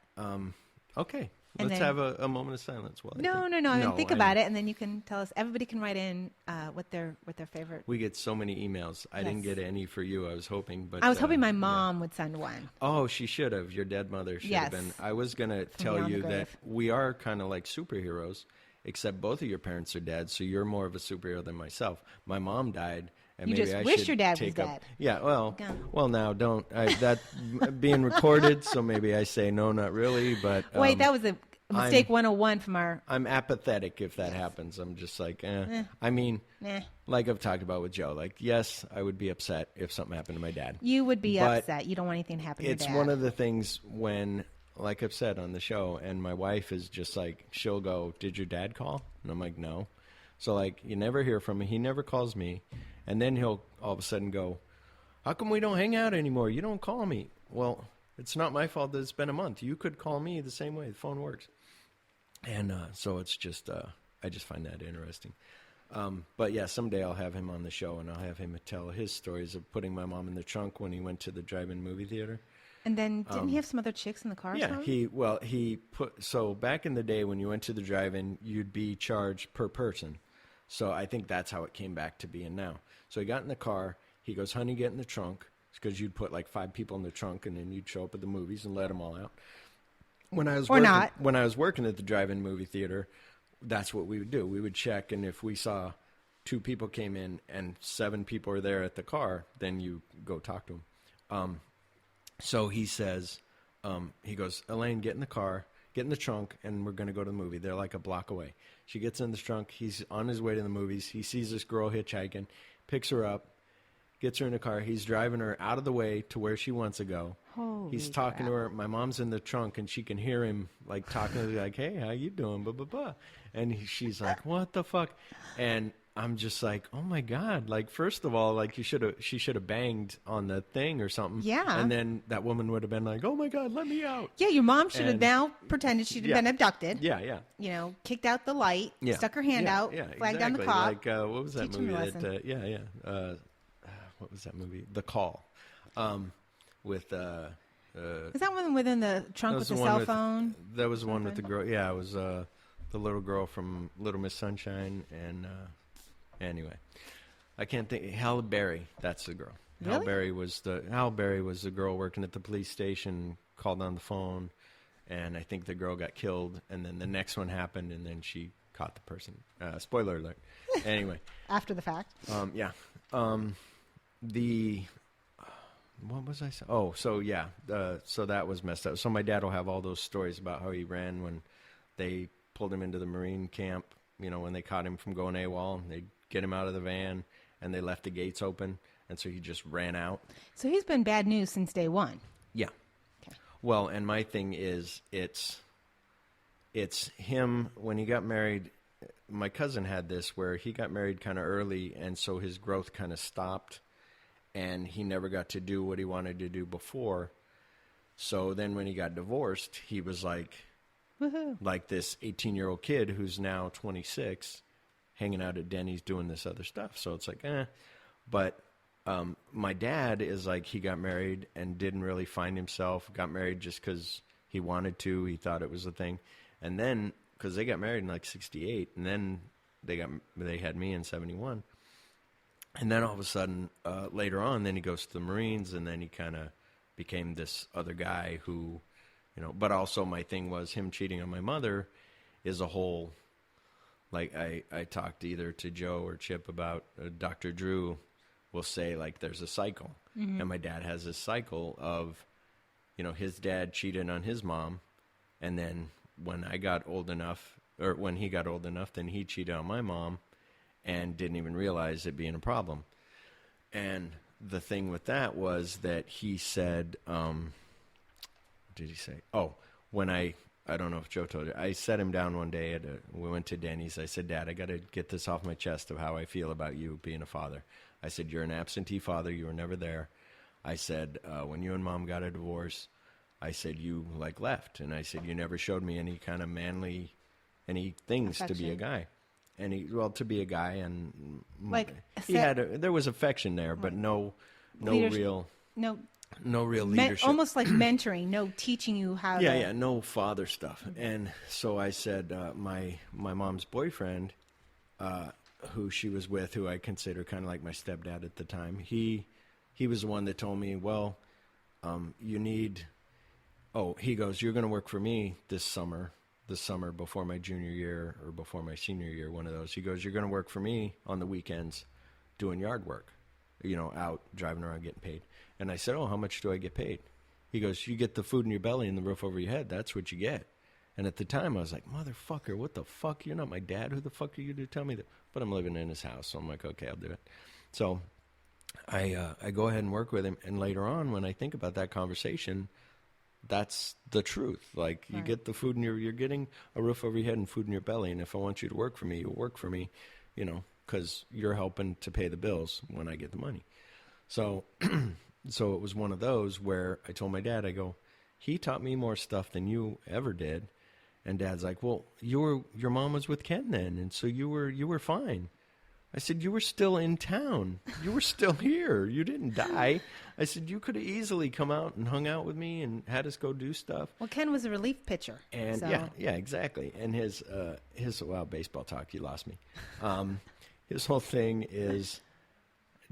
Okay, And let's then- have a moment of silence. While No. I mean, think about it, and then you can tell us. Everybody can write in what their favorite. We get so many emails. I didn't Yes. get any for you. I was hoping, but I was hoping my yeah. mom would send one. Oh, she should have. Your dead mother should have Yes. been. I was going to tell beyond the you that grave. we are kind of like superheroes, except both of your parents are dead, so you're more of a superhero than myself. My mom died. And You maybe just I wish should your dad was take up, dead. Yeah, well, Yeah. well, now don't. That being recorded, so maybe I say no, not really. But Wait, that was a mistake 101 from our. I'm apathetic if that happens. I'm just like, I mean, Nah. like I've talked about with Joe. Like, yes, I would be upset if something happened to my dad. You would be But upset. You don't want anything to happen to your It's dad. one of the things when, like I've said on the show, and my wife is just like, she'll go, "Did your dad call?" And I'm like, "No." So like, you never hear from him. He never calls me, and then he'll all of a sudden go, "How come we don't hang out anymore? You don't call me." Well, it's not my fault that it's been a month. You could call me the same way. The phone works, and so it's just I just find that interesting. But yeah, someday I'll have him on the show, and I'll have him tell his stories of putting my mom in the trunk when he went to the drive-in movie theater. And then didn't he have some other chicks in the car? or Yeah, something? he put, so back in the day when you went to the drive-in, you'd be charged per person. So I think that's how it came back to being now. So he got in the car. He goes, "Honey, get in the trunk," because you'd put like 5 people in the trunk, and then you'd show up at the movies and let them all out. When I was when I was working at the drive-in movie theater, that's what we would do. We would check, and if we saw 2 people came in and 7 people are there at the car, then you go talk to them. So he says, he goes, "Elaine, get in the car, get in the trunk, and we're going to go to the movie." They're like a block away. She gets in the trunk. He's on his way to the movies. He sees this girl hitchhiking, picks her up, gets her in the car. He's driving her out of the way to where she wants to go. Holy He's talking to crap. her. My mom's in the trunk, and she can hear him like talking to her, like, "Hey, how you doing?" Blah, blah, blah. And she's like, "What the fuck?" And I'm just like, oh my God. Like, first of all, like she should have banged on the thing or something. Yeah. And then that woman would have been like, "Oh my God, let me out." Yeah, your mom should have And- now pretended she'd Yeah. been abducted. Yeah, yeah. You know, kicked out the light, Yeah. stuck her hand Yeah, out, yeah, flagged down the exactly. cop. Like, what was that Teach 'em movie? a That, what was that movie? The Call. With, Is that one within the trunk that with was the one cell with- phone? That was the one with the girl. Yeah, it was the little girl from Little Miss Sunshine. And anyway, I can't think. Halle Berry. That's the girl. Really? Halle Berry was the girl working at the police station. Called on the phone, and I think the girl got killed. And then the next one happened, and then she caught the person. Spoiler alert. Anyway, After the fact. yeah. What was I saying? Oh, so yeah. So that was messed up. So my dad will have all those stories about how he ran when they pulled him into the Marine camp. You know, when they caught him from going AWOL, and they get him out of the van, and they left the gates open, and so he just ran out. So he's been bad news since day one. Yeah. Okay. Well, and my thing is, it's him when he got married. My cousin had this where he got married kind of early, and so his growth kind of stopped, and he never got to do what he wanted to do before. So then when he got divorced, he was like, Woohoo. like this 18-year-old kid who's now 26, hanging out at Denny's doing this other stuff. So it's like, But my dad is like, he got married and didn't really find himself. Got married just because he wanted to. He thought it was a thing. And then, because they got married in like 68, and then they had me in 71. And then all of a sudden, later on, then he goes to the Marines, and then he kind of became this other guy who, you know, but also my thing was him cheating on my mother is a whole, like I talked either to Joe or Chip about Dr. Drew will say like there's a cycle. Mm-hmm. And my dad has this cycle of, you know, his dad cheated on his mom, and then when I got old enough, or when he got old enough, then he cheated on my mom and didn't even realize it being a problem. And the thing with that was that he said, what did he say? Oh, when I don't know if Joe told you, I sat him down one day we went to Denny's. I said, "Dad, I got to get this off my chest of how I feel about you being a father." I said, "You're an absentee father. You were never there." I said, when you and Mom got a divorce, I said, you like left. And I said, you never showed me any kind of manly, any things to be a Affection. guy. And to be a guy, and Like, there was affection there, but no no no real leadership. almost like mentoring, no teaching you how to. No father stuff. And so I said, my mom's boyfriend, who she was with, who I consider kind of like my stepdad at the time, he was the one that told me, well, he goes, you're going to work for me this summer before my junior year or before my senior year, one of those. He goes, you're going to work for me on the weekends doing yard work, out driving around getting paid. And I said, oh, how much do I get paid? He goes, you get the food in your belly and the roof over your head. That's what you get. And at the time, I was like, motherfucker, what the fuck? You're not my dad. Who the fuck are you to tell me that? But I'm living in his house, so I'm like, okay, I'll do it. So I go ahead and work with him. And later on, when I think about that conversation, that's the truth. Like, you get the food you're getting a roof over your head and food in your belly. And if I want you to work for me, you'll work for me, because you're helping to pay the bills when I get the money. So, so it was one of those where I told my dad, I go, he taught me more stuff than you ever did. And Dad's like, well, your mom was with Ken then, and so you were fine. I said, you were still in town. You were still here. You didn't die. I said, you could have easily come out and hung out with me and had us go do stuff. Well, Ken was a relief pitcher. And so. yeah, exactly. And his baseball talk, you lost me. His whole thing is,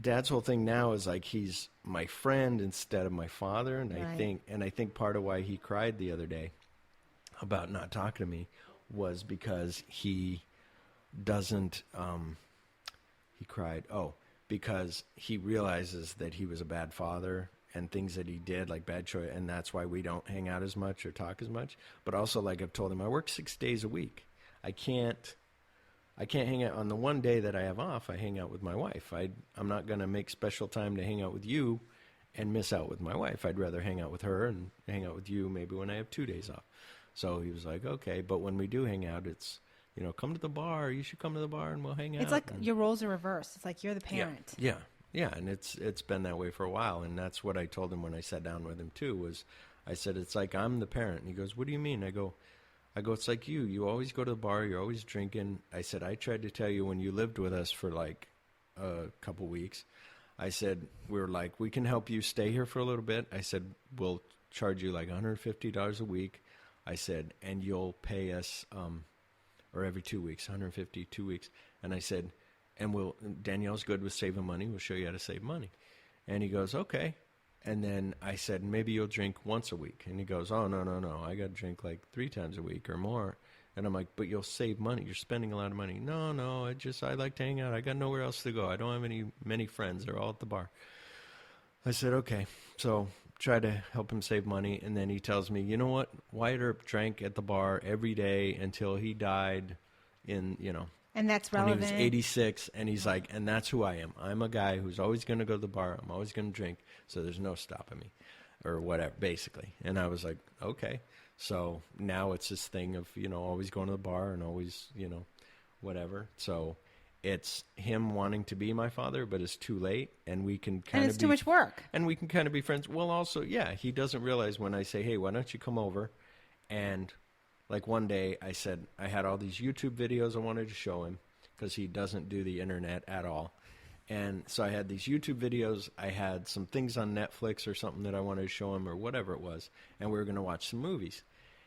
Dad's whole thing now is like he's my friend instead of my father. And I think part of why he cried the other day about not talking to me was because he doesn't, he cried, because he realizes that he was a bad father and things that he did, like bad choice, and that's why we don't hang out as much or talk as much. But also, like I've told him, I work 6 days a week. I can't hang out. On the one day that I have off, I hang out with my wife. I'm not going to make special time to hang out with you and miss out with my wife. I'd rather hang out with her and hang out with you maybe when I have 2 days off. So he was like, okay, but when we do hang out, it's, come to the bar. You should come to the bar and we'll hang out. It's like your roles are reversed. It's like you're the parent. Yeah, and it's been that way for a while, and that's what I told him when I sat down with him too. Was I said, it's like I'm the parent. And he goes, what do you mean? I go, it's like you always go to the bar. You're always drinking. I said, I tried to tell you when you lived with us for like a couple weeks. I said, we can help you stay here for a little bit. I said, we'll charge you like $150 a week. I said, and you'll pay us, or every 2 weeks, 150, 2 weeks. And I said, and Danielle's good with saving money. We'll show you how to save money. And he goes, okay. And then I said, maybe you'll drink once a week. And he goes, oh, no. I got to drink like 3 times a week or more. And I'm like, but you'll save money. You're spending a lot of money. No, I like to hang out. I got nowhere else to go. I don't have many friends. They're all at the bar. I said, okay. So try to help him save money. And then he tells me, you know what? Wyatt Earp drank at the bar every day until he died in, And that's relevant. When he was 86, and he's like, and that's who I am. I'm a guy who's always going to go to the bar. I'm always going to drink, so there's no stopping me, or whatever, basically. And I was like, okay. So now it's this thing of, always going to the bar and always, whatever. So it's him wanting to be my father, but it's too late, and we can kind of And it's too much work. And we can kind of be friends. Well, also, yeah, he doesn't realize when I say, hey, why don't you come over? And like one day I said I had all these YouTube videos I wanted to show him because he doesn't do the internet at all. And so I had these YouTube videos. I had some things on Netflix or something that I wanted to show him or whatever it was. And we were going to watch some movies.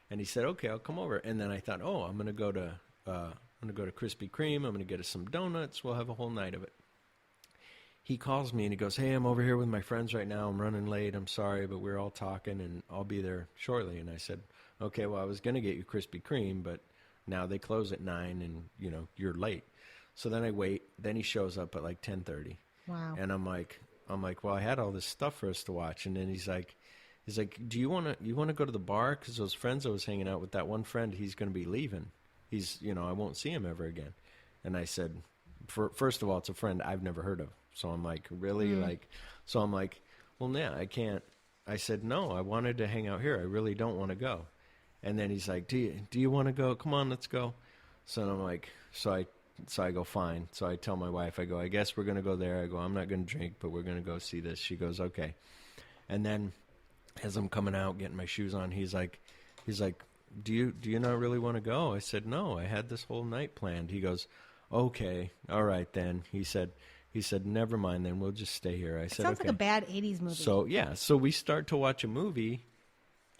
And he said, okay, I'll come over. And then I thought, I'm going to go to Krispy Kreme. I'm going to get us some donuts. We'll have a whole night of it. He calls me and he goes, hey, I'm over here with my friends right now. I'm running late. I'm sorry, but we're all talking and I'll be there shortly. And I said, okay, well, I was going to get you Krispy Kreme, but now they close at 9 and, you're late. So then I wait. Then he shows up at like 10:30. Wow. And I'm like, well, I had all this stuff for us to watch. And then he's like, do you want to go to the bar? Because those friends I was hanging out with, that one friend, he's going to be leaving. He's, I won't see him ever again. And I said, first of all, it's a friend I've never heard of. So I'm like, really? So I'm like, well, yeah, I can't. I said, no, I wanted to hang out here. I really don't want to go. And then he's like, do you want to go? Come on, let's go. So I'm like, so I go, fine. So I tell my wife, I go, I guess we're going to go there. I go, I'm not going to drink, but we're going to go see this. She goes, okay. And then as I'm coming out, getting my shoes on, he's like, do you not really want to go? I said, no, I had this whole night planned. He goes, okay, all right then. He said, He said, never mind, then we'll just stay here. I said, Sounds okay. like a bad 80s movie. So, yeah. So we start to watch a movie,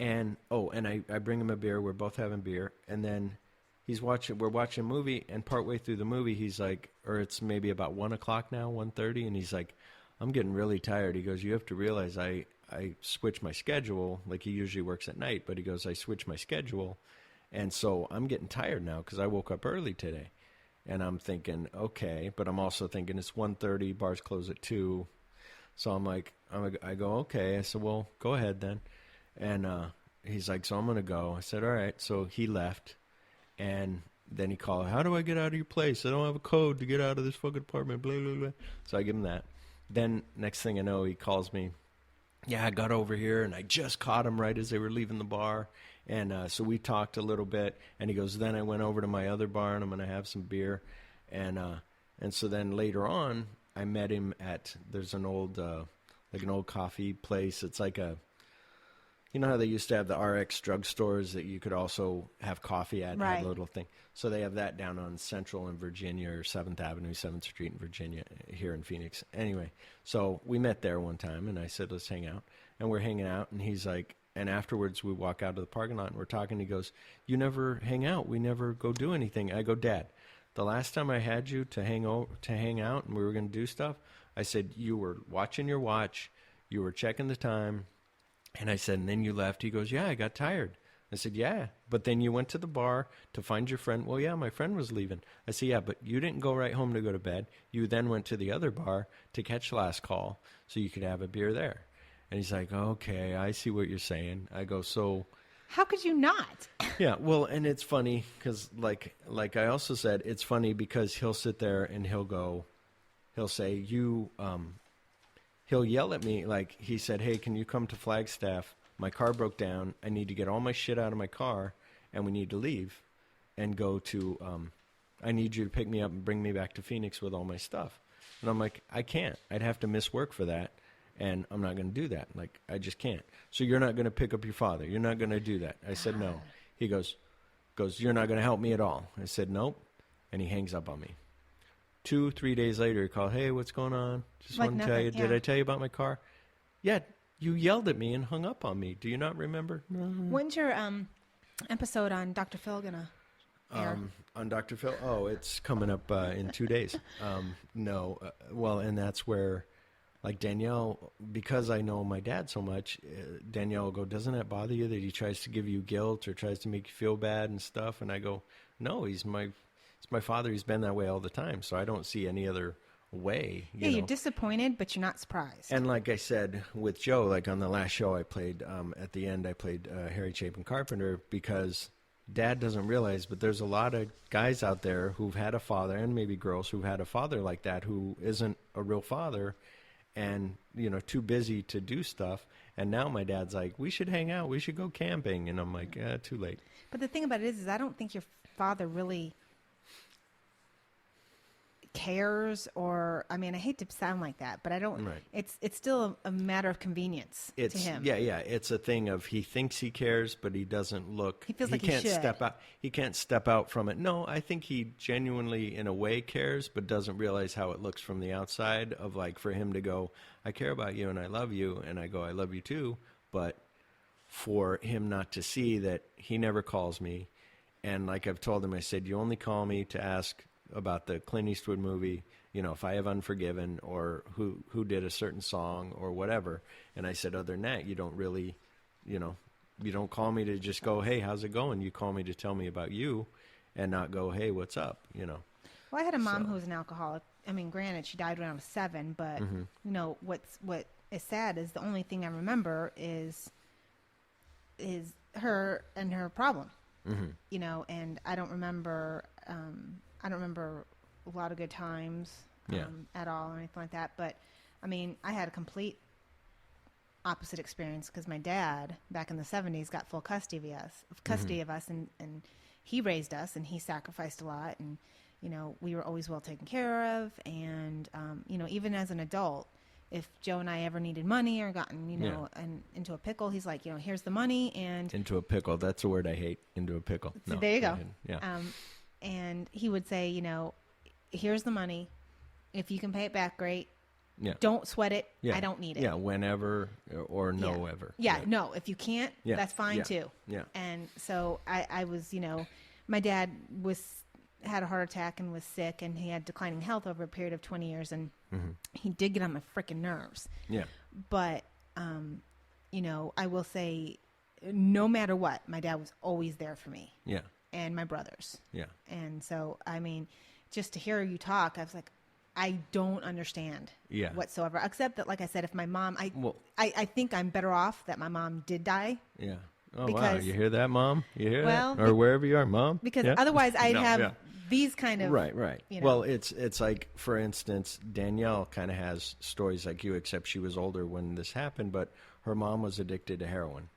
and I bring him a beer. We're both having beer. And then we're watching a movie, and partway through the movie, he's like, or it's maybe about 1 o'clock now, 1:30, and he's like, I'm getting really tired. He goes, you have to realize I switched my schedule. Like, he usually works at night, but he goes, I switched my schedule. And so I'm getting tired now because I woke up early today. And I'm thinking, okay, but I'm also thinking it's 1:30, bars close at 2. So I'm like, I go, okay. I said, well, go ahead then. And he's like, so I'm going to go. I said, all right. So he left. And then he called, how do I get out of your place? I don't have a code to get out of this fucking apartment, blah, blah, blah. So I give him that. Then next thing I know, he calls me. Yeah, I got over here, and I just caught him right as they were leaving the bar. And so we talked a little bit, and he goes, then I went over to my other bar, and I'm going to have some beer. And so then later on, I met him at, there's an old, like an old coffee place. It's like you know how they used to have the RX drugstores that you could also have coffee at, right. Have a little thing. So they have that down on Central in Virginia, or 7th Avenue, 7th Street in Virginia, here in Phoenix. Anyway, so we met there one time, and I said, let's hang out. And we're hanging out, and he's like, and afterwards we walk out of the parking lot, and we're talking. He goes, you never hang out. We never go do anything. I go, Dad, the last time I had you to hang out, and we were going to do stuff, I said, you were watching your watch, you were checking the time, and I said, and then you left. He goes, yeah, I got tired. I said, yeah, but then you went to the bar to find your friend. Well, yeah, my friend was leaving. I said, yeah, but you didn't go right home to go to bed. You then went to the other bar to catch last call so you could have a beer there. And he's like, okay, I see what you're saying. I go, so... How could you not? Yeah, well, and it's funny because, like I also said, it's funny because he'll sit there and he'll say, he'll yell at me, like he said, hey, can you come to Flagstaff? My car broke down. I need to get all my shit out of my car, and we need to leave and go to, I need you to pick me up and bring me back to Phoenix with all my stuff. And I'm like, I can't. I'd have to miss work for that, and I'm not going to do that. Like, I just can't. So you're not going to pick up your father. You're not going to do that. I said, no. He goes, you're not going to help me at all. I said, nope. And he hangs up on me. 2-3 days later, he called, hey, what's going on? Just Like want to tell you, nothing, did yeah. I tell you about my car? Yeah, you yelled at me and hung up on me. Do you not remember? No. When's your episode on Dr. Phil gonna air? On Dr. Phil? Oh, it's coming up in 2 days. Well, and that's where, like, Danielle, because I know my dad so much, Danielle will go, doesn't that bother you that he tries to give you guilt or tries to make you feel bad and stuff? And I go, no, he's my father. He's been that way all the time, so I don't see any other way. You're disappointed, but you're not surprised. And like I said with Joe, like on the last show I played, at the end I played Harry Chapin Carpenter because Dad doesn't realize, but there's a lot of guys out there who've had a father, and maybe girls who've had a father like that who isn't a real father and, too busy to do stuff. And now my dad's like, we should hang out, we should go camping. And I'm like, too late. But the thing about it is I don't think your father really cares, or I hate to sound like that, but I don't. Right. It's still a matter of convenience to him. Yeah. It's a thing of he thinks he cares, but he doesn't look. He feels like he can't should. step out. He can't step out from it. No, I think he genuinely, in a way, cares, but doesn't realize how it looks from the outside. Of like for him to go, I care about you and I love you, and I go, I love you too, but for him not to see that he never calls me, and like I've told him, I said, you only call me to ask about the Clint Eastwood movie, if I have Unforgiven or who did a certain song or whatever. And I said, other than that, you don't really, you don't call me to just go, hey, how's it going? You call me to tell me about you and not go, hey, what's up? Well, I had a mom who was an alcoholic. Granted, she died when I was 7, but what is sad is the only thing I remember is her and her problem. And I don't remember a lot of good times at all or anything like that. But, I had a complete opposite experience because my dad, back in the 70s, got full custody of us, and he raised us, and he sacrificed a lot. And, we were always well taken care of. And, even as an adult, if Joe and I ever needed money or gotten, into a pickle, he's like, here's the money. And into a pickle. That's a word I hate. Into a pickle. There you go. Yeah. And he would say, here's the money. If you can pay it back, great. Yeah. Don't sweat it. Yeah. I don't need it. Yeah, whenever or no Yeah. ever. Yeah, no. If you can't, Yeah. that's fine Yeah. too. Yeah. And so I was, my dad had a heart attack and was sick, and he had declining health over a period of 20 years, and he did get on my freaking nerves. Yeah. But, I will say, no matter what, my dad was always there for me. Yeah. And my brothers. Yeah. And so, I mean, just to hear you talk, I was like, I don't understand whatsoever. Except that, like I said, if my mom, I think I'm better off that my mom did die. Yeah. Oh, wow. Because- You hear that, Mom? You hear Well, that? Or wherever you are, Mom? Because Yeah? otherwise I'd No, have yeah. these kind of... Right. you know. Well, it's like, for instance, Danielle kind of has stories like you, except she was older when this happened, but her mom was addicted to heroin.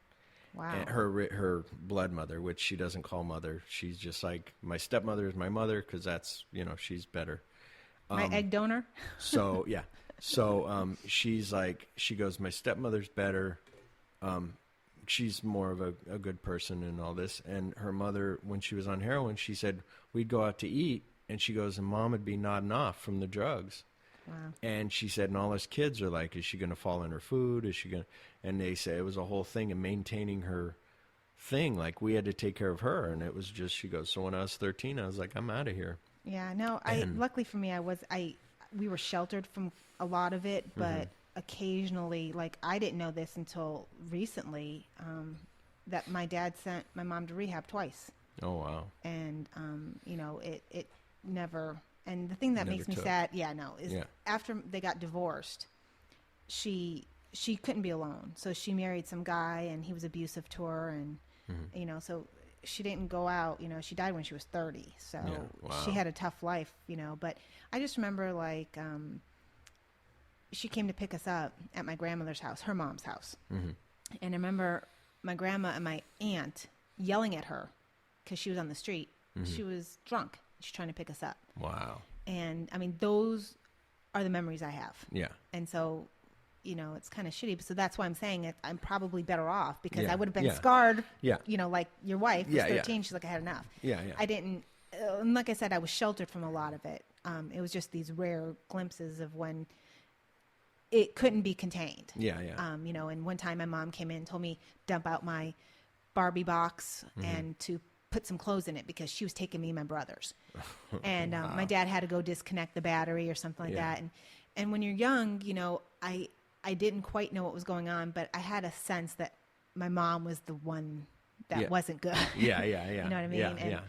Wow. And her blood mother, which she doesn't call mother. She's just like, my stepmother is my mother because that's, she's better. My egg donor? So, yeah. So she's like, she goes, my stepmother's better. She's more of a good person and all this. And her mother, when she was on heroin, she said, we'd go out to eat. And she goes, and Mom would be nodding off from the drugs. Wow. And she said, and all us kids are like, is she going to fall in her food? Is she going to... And they say it was a whole thing of maintaining her thing. Like, we had to take care of her. And it was just, she goes, so when I was 13, I was like, I'm out of here. Yeah, no, luckily for me, we were sheltered from a lot of it, but occasionally, like, I didn't know this until recently, that my dad sent my mom to rehab twice. Oh, wow. And, it never, and the thing that Never makes me took. sad, is after they got divorced, she couldn't be alone. So she married some guy, and he was abusive to her, and, so she didn't go out, she died when she was 30. So she had a tough life, but I just remember, like, she came to pick us up at my grandmother's house, her mom's house. And I remember my grandma and my aunt yelling at her because she was on the street. She was drunk. She's trying to pick us up. Wow. And, I mean, those are the memories I have. Yeah. And so, it's kind of shitty. So that's why I'm saying it. I'm probably better off because Yeah. I would have been Yeah. scarred. Yeah. Like your wife was Yeah, yeah. 13. She's like, I had enough. Yeah, yeah. I didn't. And like I said, I was sheltered from a lot of it. It was just these rare glimpses of when it couldn't be contained. Yeah, yeah. And one time my mom came in and told me dump out my Barbie box and to put some clothes in it because she was taking me and my brothers. And my dad had to go disconnect the battery or something like that. And when you're young, I didn't quite know what was going on, but I had a sense that my mom was the one that wasn't good. Yeah. You know what I mean? Yeah, and yeah.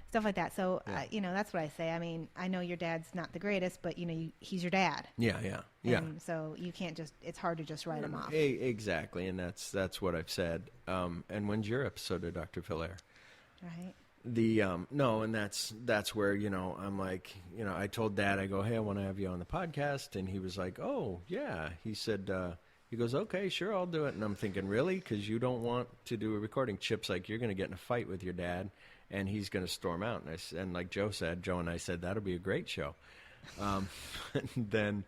stuff like that. So, that's what I say. I mean, I know your dad's not the greatest, but, he's your dad. Yeah, yeah, yeah. And so you can't it's hard to just write him off. Exactly, and that's what I've said. And when's your episode of Dr. Phil air? Right. No, and that's where, I'm like, I told Dad, I go, hey, I want to have you on the podcast. And he was like, oh, yeah. He said, he goes, okay, sure, I'll do it. And I'm thinking, really? Because you don't want to do a recording. Chip's like, you're going to get in a fight with your dad, and he's going to storm out. And like Joe and I said, that'll be a great show. And then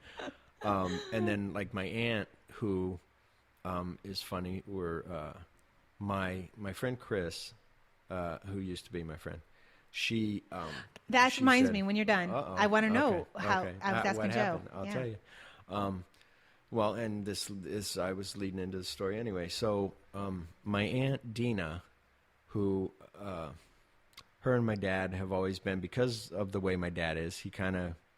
like my aunt, who is funny, my friend Chris, who used to be my friend, she reminds said, me when you're done. Uh-oh. I want to know Okay. how Okay. I was asking what Joe. happened? I'll tell you. Well, and this is, I was leading into the story anyway. So my Aunt Dina, who her and my dad have always been, because of the way my dad is,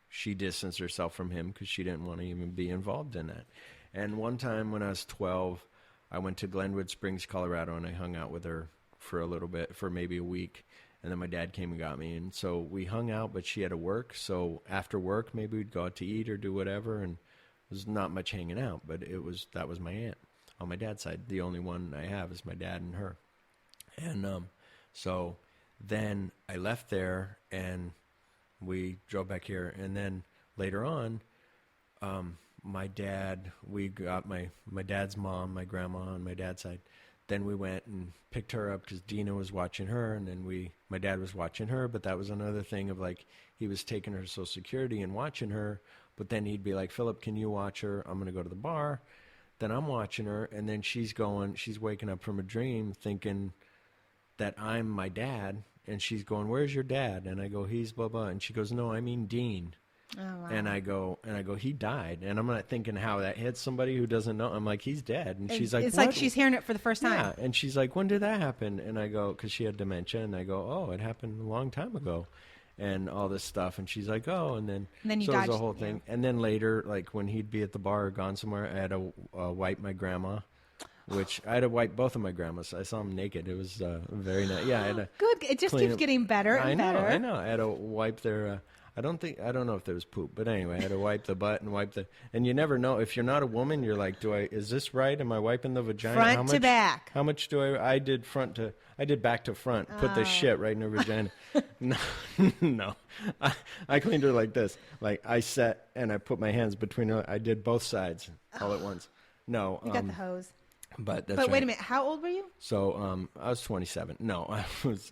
she distanced herself from him because she didn't want to even be involved in that. And one time when I was 12, I went to Glenwood Springs, Colorado, and I hung out with her for a little bit, for maybe a week. And then my dad came and got me. And so we hung out, but she had to work. So after work, maybe we'd go out to eat or do whatever. And it was not much hanging out, but that was my aunt on my dad's side. The only one I have is my dad and her. And so then I left there and we drove back here. And then later on, my dad, we got my dad's mom, my grandma on my dad's side. Then we went and picked her up because Dina was watching her, and then my dad was watching her. But that was another thing of like, he was taking her Social Security and watching her. But then he'd be like, Philip, can you watch her? I'm going to go to the bar. Then I'm watching her, and then she's waking up from a dream thinking that I'm my dad. And she's going, where's your dad? And I go, he's blah, blah. And she goes, no, I mean Dean. Oh, wow. And I go, he died. And I'm not thinking how that hits somebody who doesn't know. I'm like, he's dead. And she's like, it's what? like she's hearing it for the first time. Yeah. And she's like, when did that happen? And I go, because she had dementia. And I go, oh, it happened a long time ago. And all this stuff. And she's like, oh. And then you so it was dodged the whole thing. yeah. And then later, like when he'd be at the bar or gone somewhere, I had to wipe my grandma. Which I had to wipe both of my grandmas. I saw them naked. It was very nice. Yeah, I had to Good. It just clean keeps up. getting better and better. I know. I had to wipe their. I don't know if there was poop, but anyway, I had to wipe the butt and wipe the. And you never know if you're not a woman. You're like, is this right? Am I wiping the vagina? Front to back. How much do I did back to front. Put the shit right in her vagina. No, no. I cleaned her like this. Like I sat and I put my hands between her. I did both sides all at once. No. You got the hose. But that's But wait right. a minute, how old were you? So I was 27. No, I was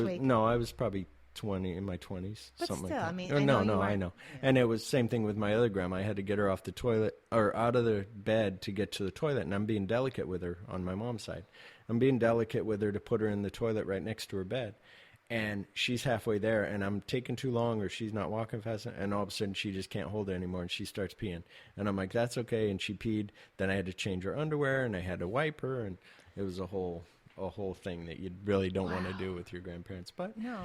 week. no, I was probably 20 in my 20s, But something still, like that. I mean, Oh, I know you I weren't- know. And it was same thing with my other grandma. I had to get her off the toilet or out of the bed to get to the toilet, and I'm being delicate with her on my mom's side. I'm being delicate with her to put her in the toilet right next to her bed. And she's halfway there, and I'm taking too long, or she's not walking fast enough, and all of a sudden she just can't hold it anymore, and she starts peeing. And I'm like, that's okay, and she peed. Then I had to change her underwear, and I had to wipe her, and it was a whole thing that you really don't want to do with your grandparents. But No.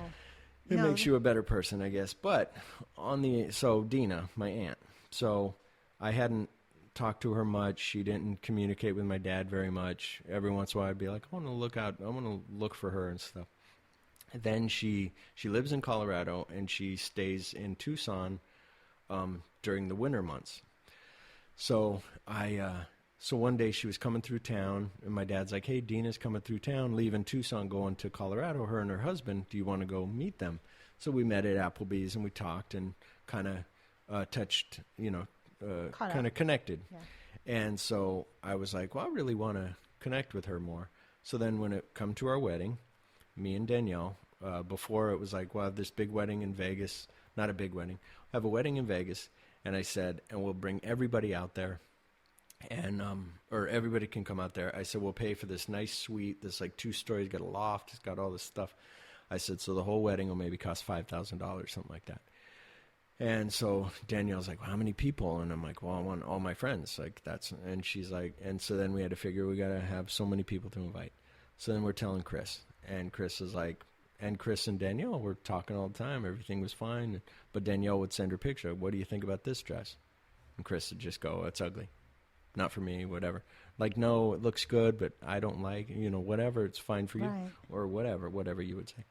it makes you a better person, I guess. But so Dina, my aunt, so I hadn't talked to her much. She didn't communicate with my dad very much. Every once in a while I'd be like, I want to look for her and stuff. Then she lives in Colorado, and she stays in Tucson during the winter months. So so one day she was coming through town, and my dad's like, hey, Dina's coming through town, leaving Tucson, going to Colorado, her and her husband. Do you want to go meet them? So we met at Applebee's, and we talked and kind of touched, kind of connected. Yeah. And so I was like, well, I really want to connect with her more. So then when it come to our wedding, me and Danielle, before it was like, well, I have this big wedding in Vegas. Not a big wedding. I have a wedding in Vegas. And I said, and we'll bring everybody out there. And, or everybody can come out there. I said, we'll pay for this nice suite. This like 2 stories, got a loft. It's got all this stuff. I said, so the whole wedding will maybe cost $5,000, something like that. And so Danielle's like, well, how many people? And I'm like, well, I want all my friends. Like and she's like, and so then we had to figure we got to have so many people to invite. So then we're telling Chris. And Chris is like, and Chris and Danielle were talking all the time. Everything was fine. But Danielle would send her picture. What do you think about this dress? And Chris would just go, it's ugly. Not for me, whatever. Like, no, it looks good, but I don't like, whatever. It's fine for you. Right. Or whatever you would say.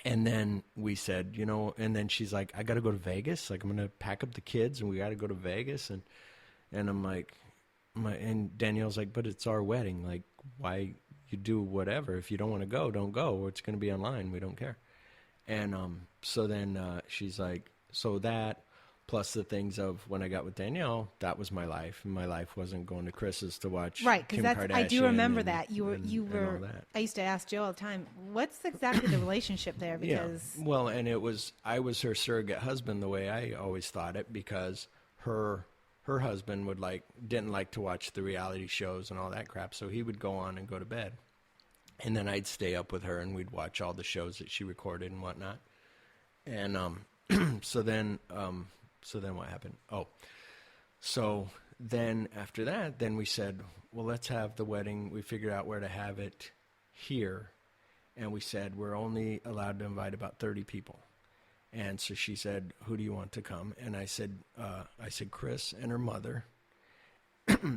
And then we said, and then she's like, I got to go to Vegas. Like, I'm going to pack up the kids and we got to go to Vegas. And I'm like, and Danielle's like, but it's our wedding. Like, why you do whatever? If you don't want to go, don't go. Or it's going to be online. We don't care. And so then she's like, so that plus the things of when I got with Danielle, that was my life. And my life wasn't going to Chris's to watch Right, Kim because Kardashian. I do remember and, that you were. and all that. I used to ask Joe all the time, "What's exactly the relationship there?" Because yeah, well, and I was her surrogate husband the way I always thought it, because her husband didn't like to watch the reality shows and all that crap, so he would go on and go to bed, and then I'd stay up with her and we'd watch all the shows that she recorded and whatnot, and so then what happened? Oh, so then after that, then we said, well, let's have the wedding. We figured out where to have it here. And we said, we're only allowed to invite about 30 people. And so she said, who do you want to come? And I said, Chris and her mother.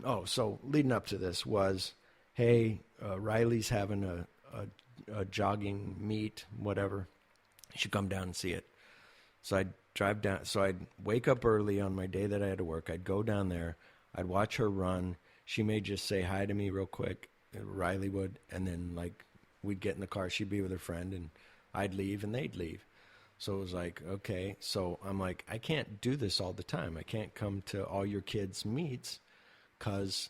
Oh, so leading up to this was, hey, Riley's having a jogging meet, whatever. You should come down and see it. So I'd drive down. So I'd wake up early on my day that I had to work. I'd go down there. I'd watch her run. She may just say hi to me real quick. Riley would. And then, we'd get in the car. She'd be with her friend. And I'd leave and they'd leave. So it was like, okay. So I'm like, I can't do this all the time. I can't come to all your kids' meets because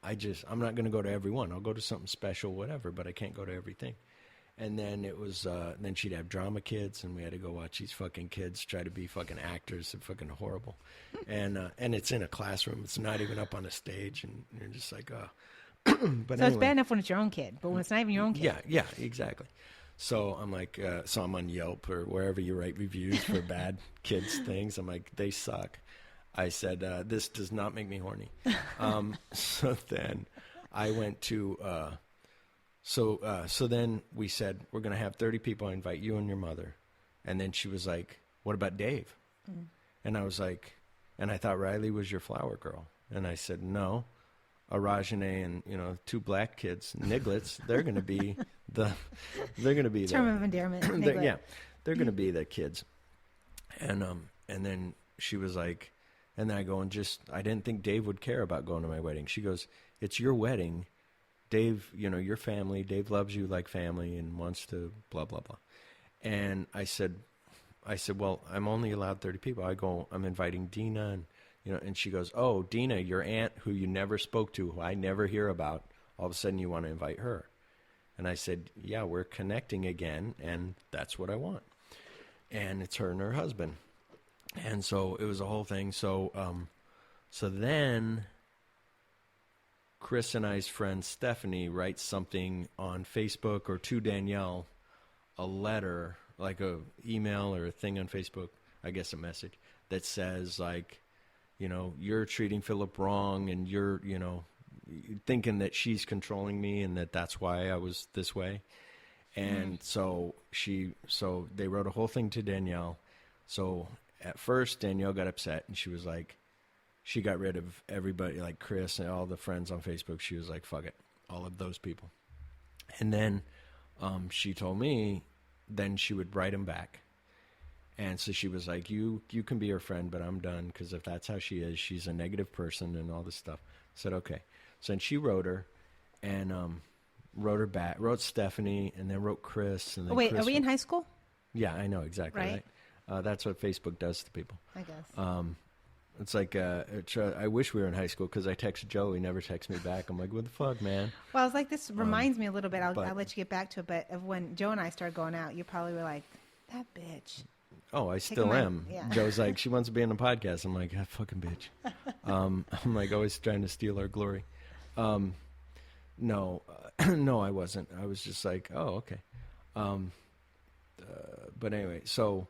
I'm not going to go to every one. I'll go to something special, whatever, but I can't go to everything. And then it was, then she'd have drama kids, and we had to go watch these fucking kids try to be fucking actors. They're fucking horrible. And it's in a classroom. It's not even up on a stage, and you're just like, but so anyway. it's bad enough when it's your own kid, but when it's not even your own kid. Yeah, exactly. So I'm like, so I'm on Yelp or wherever you write reviews for bad kids things. I'm like, they suck. I said, this does not make me horny. So then I went to, so then we said, we're going to have 30 people. I invite you and your mother. And then she was like, what about Dave? And I was like, and I thought Riley was your flower girl. And I said, no, Arajane and, you know, 2 black kids, Niglets, they're going to be Term of endearment. Niglet. they're going to be the kids. And then she was like, and then I go, and just, I didn't think Dave would care about going to my wedding. She goes, it's your wedding. Dave, you know, your family, Dave loves you like family and wants to blah, blah, blah. And I said, well, I'm only allowed 30 people. I go, I'm inviting Dina, and, you know, and she goes, oh, Dina, your aunt who you never spoke to, who I never hear about, all of a sudden you want to invite her. And I said, yeah, we're connecting again, and that's what I want. And it's her and her husband. And so it was a whole thing. So then Chris and I's friend Stephanie writes something on Facebook or to Danielle, a letter, like a email or a thing on Facebook, I guess a message, that says, like, you know, you're treating Philip wrong, and you're, you know, thinking that she's controlling me and that's why I was this way. And so they wrote a whole thing to Danielle. So at first Danielle got upset, and she was like, she got rid of everybody, like Chris and all the friends on Facebook. She was like, fuck it, all of those people. And then she told me then she would write him back. And so she was like, you can be her friend, but I'm done, because if that's how she is, she's a negative person and all this stuff. I said, okay. So then she wrote her, and wrote her back, wrote Stephanie, and then wrote Chris. And then Wait, Chris are we in high school? Yeah, I know, exactly. Right? That's what Facebook does to people. I guess. It's like, I wish we were in high school, because I text Joe, he never texts me back. I'm like, what the fuck, man? Well, I was like, this reminds me a little bit, I'll let you get back to it, but of when Joe and I started going out, you probably were like, that bitch. Oh, I still am. Yeah. Joe's like, she wants to be on the podcast. I'm like, that fucking bitch. I'm like, always trying to steal our glory. No, no, I wasn't. I was just like, oh, okay. But anyway, so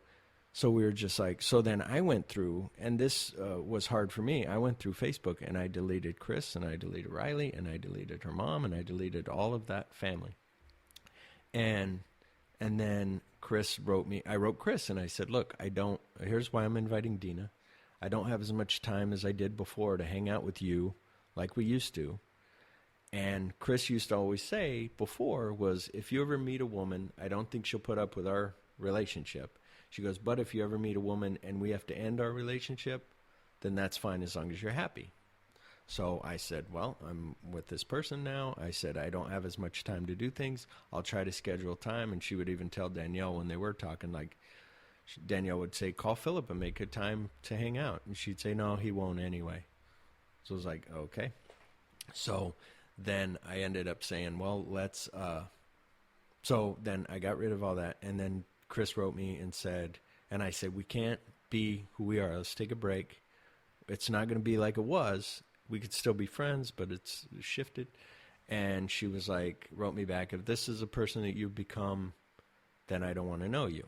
we were just like, so then I went through, and this was hard for me. I went through Facebook, and I deleted Chris, and I deleted Riley, and I deleted her mom, and I deleted all of that family. And then Chris wrote me. I wrote Chris, and I said, look, here's why I'm inviting Dina. I don't have as much time as I did before to hang out with you like we used to. And Chris used to always say before was, if you ever meet a woman, I don't think she'll put up with our relationship. She goes, but if you ever meet a woman and we have to end our relationship, then that's fine as long as you're happy. So I said, well, I'm with this person now. I said, I don't have as much time to do things. I'll try to schedule time. And she would even tell Danielle when they were talking, like, Danielle would say, call Philip and make a time to hang out. And she'd say, no, he won't anyway. So I was like, okay. So then I ended up saying, well, let's, so then I got rid of all that. And then Chris wrote me and said, and I said, we can't be who we are. Let's take a break. It's not going to be like it was. We could still be friends, but it's shifted. And she was like, wrote me back, if this is a person that you've become, then I don't want to know you.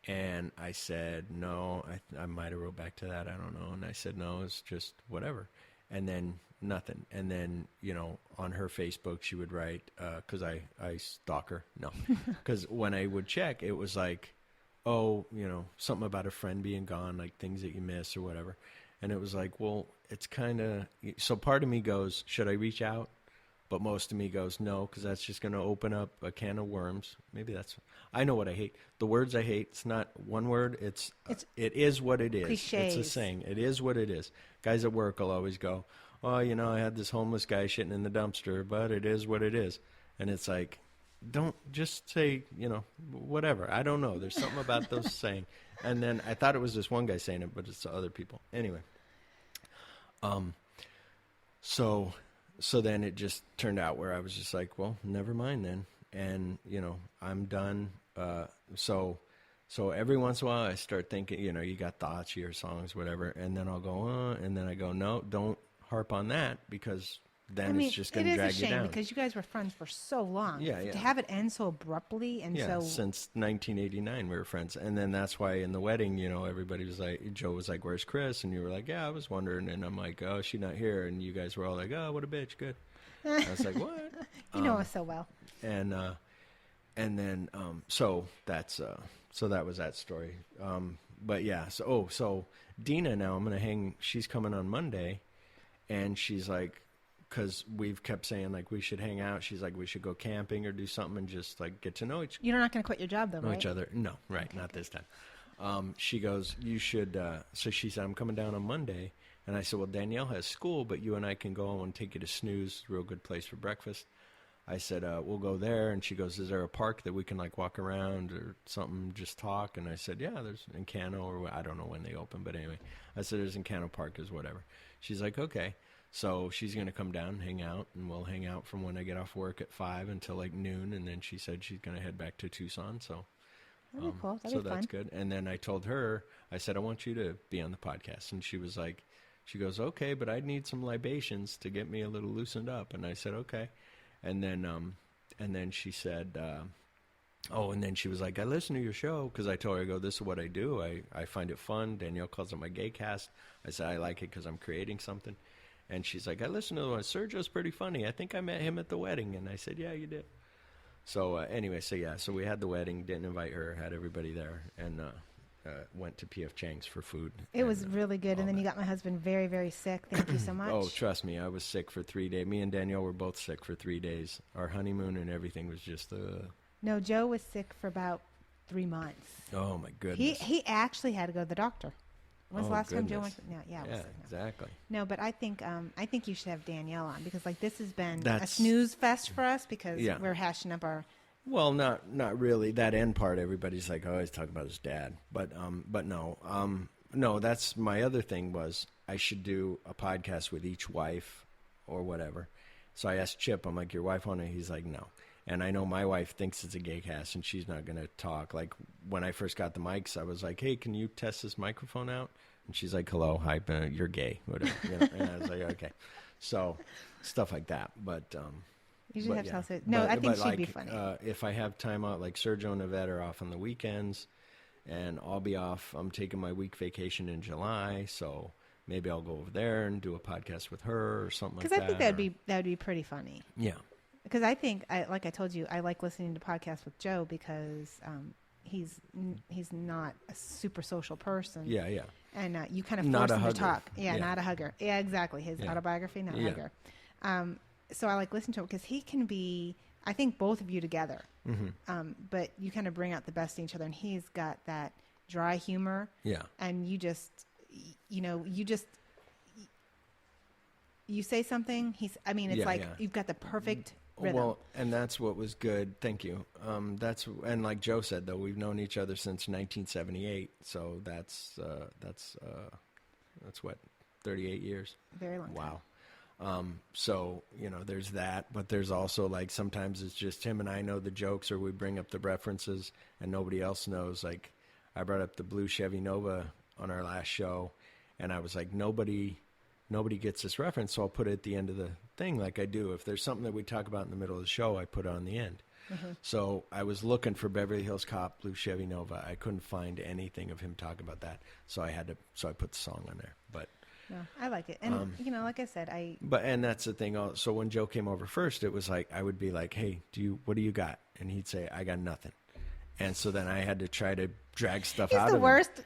And I said, no, I might have wrote back to that. I don't know. And I said, no, it's just whatever. And then nothing. And then, you know, on her Facebook, she would write, because I stalk her. No, because when I would check, it was like, oh, you know, something about a friend being gone, like things that you miss or whatever. And it was like, well, it's kind of, so part of me goes, should I reach out? But most of me goes, no, because that's just going to open up a can of worms. Maybe that's, I know what I hate. The words I hate, it's not one word. It is what it is. Cliches. It's a saying. It is what it is. Guys at work will always go, oh, you know, I had this homeless guy shitting in the dumpster, but it is what it is. And it's like, don't just say, you know, whatever. I don't know. There's something about those saying. And then I thought it was this one guy saying it, but it's other people. Anyway. So then it just turned out where I was just like, well, never mind then. And, you know, I'm done. So every once in a while I start thinking, you know, you got thoughts, you hear songs, whatever. And then I'll go, and then I go, no, don't harp on that, because then it's just going to drag you it is a shame down. because you guys were friends for so long. Yeah, To yeah. have it end so abruptly and Yeah, so... since 1989 we were friends, and then that's why in the wedding, everybody was like, Joe was like, "Where's Chris?" And you were like, "Yeah, I was wondering," and I'm like, "Oh, she's not here," and you guys were all like, "Oh, what a bitch, good." I was like, "What?" You know us so well. And then so that's so that was that story. But yeah, so Dina now I'm gonna hang. She's coming on Monday, and she's like, because we've kept saying like we should hang out. She's like, we should go camping or do something and just like get to know You're not going to quit your job though, right? each other. No, right, okay, not this time. She goes, you should. So she said, I'm coming down on Monday, and I said, well, Danielle has school, but you and I can go and take you to Snooze, real good place for breakfast. I said, we'll go there, and she goes, is there a park that we can like walk around or something, just talk? And I said, yeah, there's Encano, or I don't know when they open, but anyway, I said there's Encano Park is whatever. She's like, okay. So she's going to come down and hang out, and we'll hang out from when I get off work at 5 until like noon, and then she said she's going to head back to Tucson. So that'd be cool. That'd so be fun. that's good. And then I told her, I said, I want you to be on the podcast. And she was like, she goes, okay, but I'd need some libations to get me a little loosened up. And I said, okay. And then she said, and then she was like, I listen to your show, because I told her, I go, this is what I do. I find it fun. Danielle calls it my gay cast. I said, I like it because I'm creating something. And she's like, I listened to the one. Sergio's pretty funny. I think I met him at the wedding. And I said, yeah, you did. So anyway, so we had the wedding, didn't invite her, had everybody there, and went to P.F. Chang's for food. It was really good. And then you got my husband very, very sick. Thank you so much. Oh, trust me, I was sick for 3 days. Me and Danielle were both sick for 3 days. Our honeymoon and everything was just... No, Joe was sick for about 3 months. Oh, my goodness. He actually had to go to the doctor. When's the last time Joe went? Yeah, exactly. No, but I think you should have Danielle on, because like this has been a snooze fest for us, because we're hashing up our... Well, not really. That end part, everybody's like, always talk about his dad. But no. No, that's my other thing was I should do a podcast with each wife or whatever. So I asked Chip, I'm like, your wife on it? He's like, no. And I know my wife thinks it's a gay cast, and she's not going to talk. Like, when I first got the mics, I was like, hey, can you test this microphone out? And she's like, hello, hi, you're gay, whatever. And I was like, okay. So, stuff like that. But, you should have to tell her. No, I think she'd be funny. If I have time out, like Sergio and Yvette are off on the weekends, and I'll be off. I'm taking my week vacation in July, so maybe I'll go over there and do a podcast with her or something like that. Because I think that would be pretty funny. Yeah. Because I think, like I told you, I like listening to podcasts with Joe because he's not a super social person. Yeah, yeah. And you kind of force him to talk. Yeah, not a hugger. Yeah, exactly. His autobiography, not a hugger. So I like listening to him because he can be, I think, both of you together. Mm-hmm. But you kind of bring out the best in each other, and he's got that dry humor. Yeah. And you say something, it's like you've got the perfect rhythm. Well, and that's what was good. Thank you. And like Joe said, though, we've known each other since 1978. So that's what, 38 years. Very long time. Wow. So, there's that, but there's also like sometimes it's just him and I know the jokes, or we bring up the references and nobody else knows. Like I brought up the blue Chevy Nova on our last show, and I was like, nobody gets this reference, so I'll put it at the end of the thing like I do. If there's something that we talk about in the middle of the show, I put it on the end. Mm-hmm. So I was looking for Beverly Hills Cop, blue Chevy Nova. I couldn't find anything of him talking about that, so I put the song on there. But no, I like it. And, like I said, and that's the thing. So when Joe came over first, it was like, I would be like, hey, what do you got? And he'd say, I got nothing. And so then I had to try to drag stuff out of him. He's the worst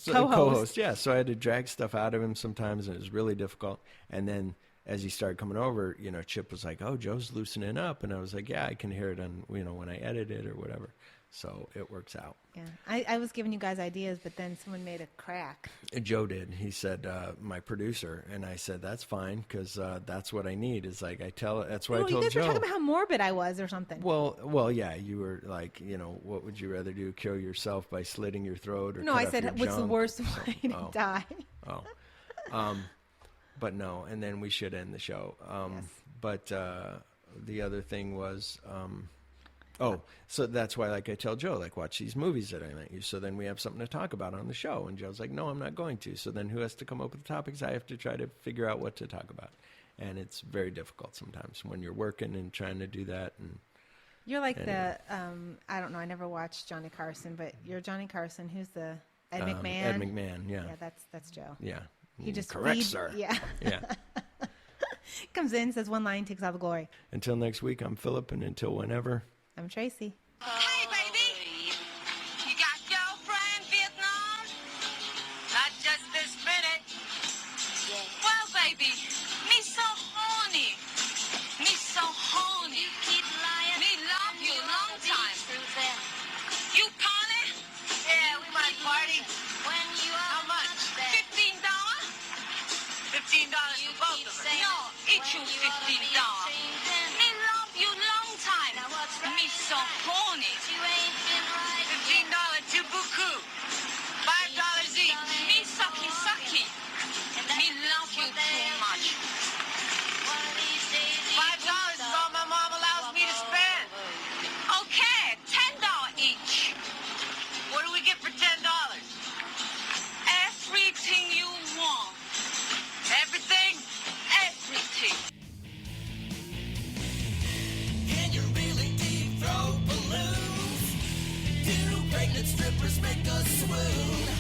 co-host. Yeah, so I had to drag stuff out of him sometimes, and it was really difficult. And then as he started coming over, Chip was like, oh, Joe's loosening up. And I was like, yeah, I can hear it on, when I edit it or whatever. So it works out. Yeah, I was giving you guys ideas, but then someone made a crack. Joe did. He said, my producer. And I said, that's fine, because that's what I need. Is like, that's what I told Joe. You guys were talking about how morbid I was or something. Well, yeah, you were like, what would you rather do, kill yourself by slitting your throat or no, cut I off said, your what's junk? the worst way to die? But no, and then we should end the show. Yes. But the other thing was... so that's why, like, I tell Joe, like, watch these movies that I lent you, so then we have something to talk about on the show. And Joe's like, no, I'm not going to. So then who has to come up with the topics? I have to try to figure out what to talk about. And it's very difficult sometimes when you're working and trying to do that. And You're like anyway. I don't know, I never watched Johnny Carson, but you're Johnny Carson. Who's the Ed McMahon? Ed McMahon, yeah. Yeah, that's Joe. Yeah. He just correct, leads- sir. Yeah. Yeah. Comes in, says one line, takes all the glory. Until next week, I'm Philip, and until whenever. I'm Tracy. Hey, baby! You got girlfriend, Vietnam? Not just this minute. Well, baby, me so horny. Me so horny. You keep lying. Me love you long time. You party? Yeah, we might party. When you are how much? $15? $15 for both of us. No, each you $15. Me love you long time. Me so horny. $15 to buku. $5 each. Me sucky sucky. Me love you too much. $5 is all my mom allows me to spend. Okay, $10 each. What do we get for $10? Everything you want. Everything? Everything. Can you really deep throw balloons? Do pregnant strippers make us swoon?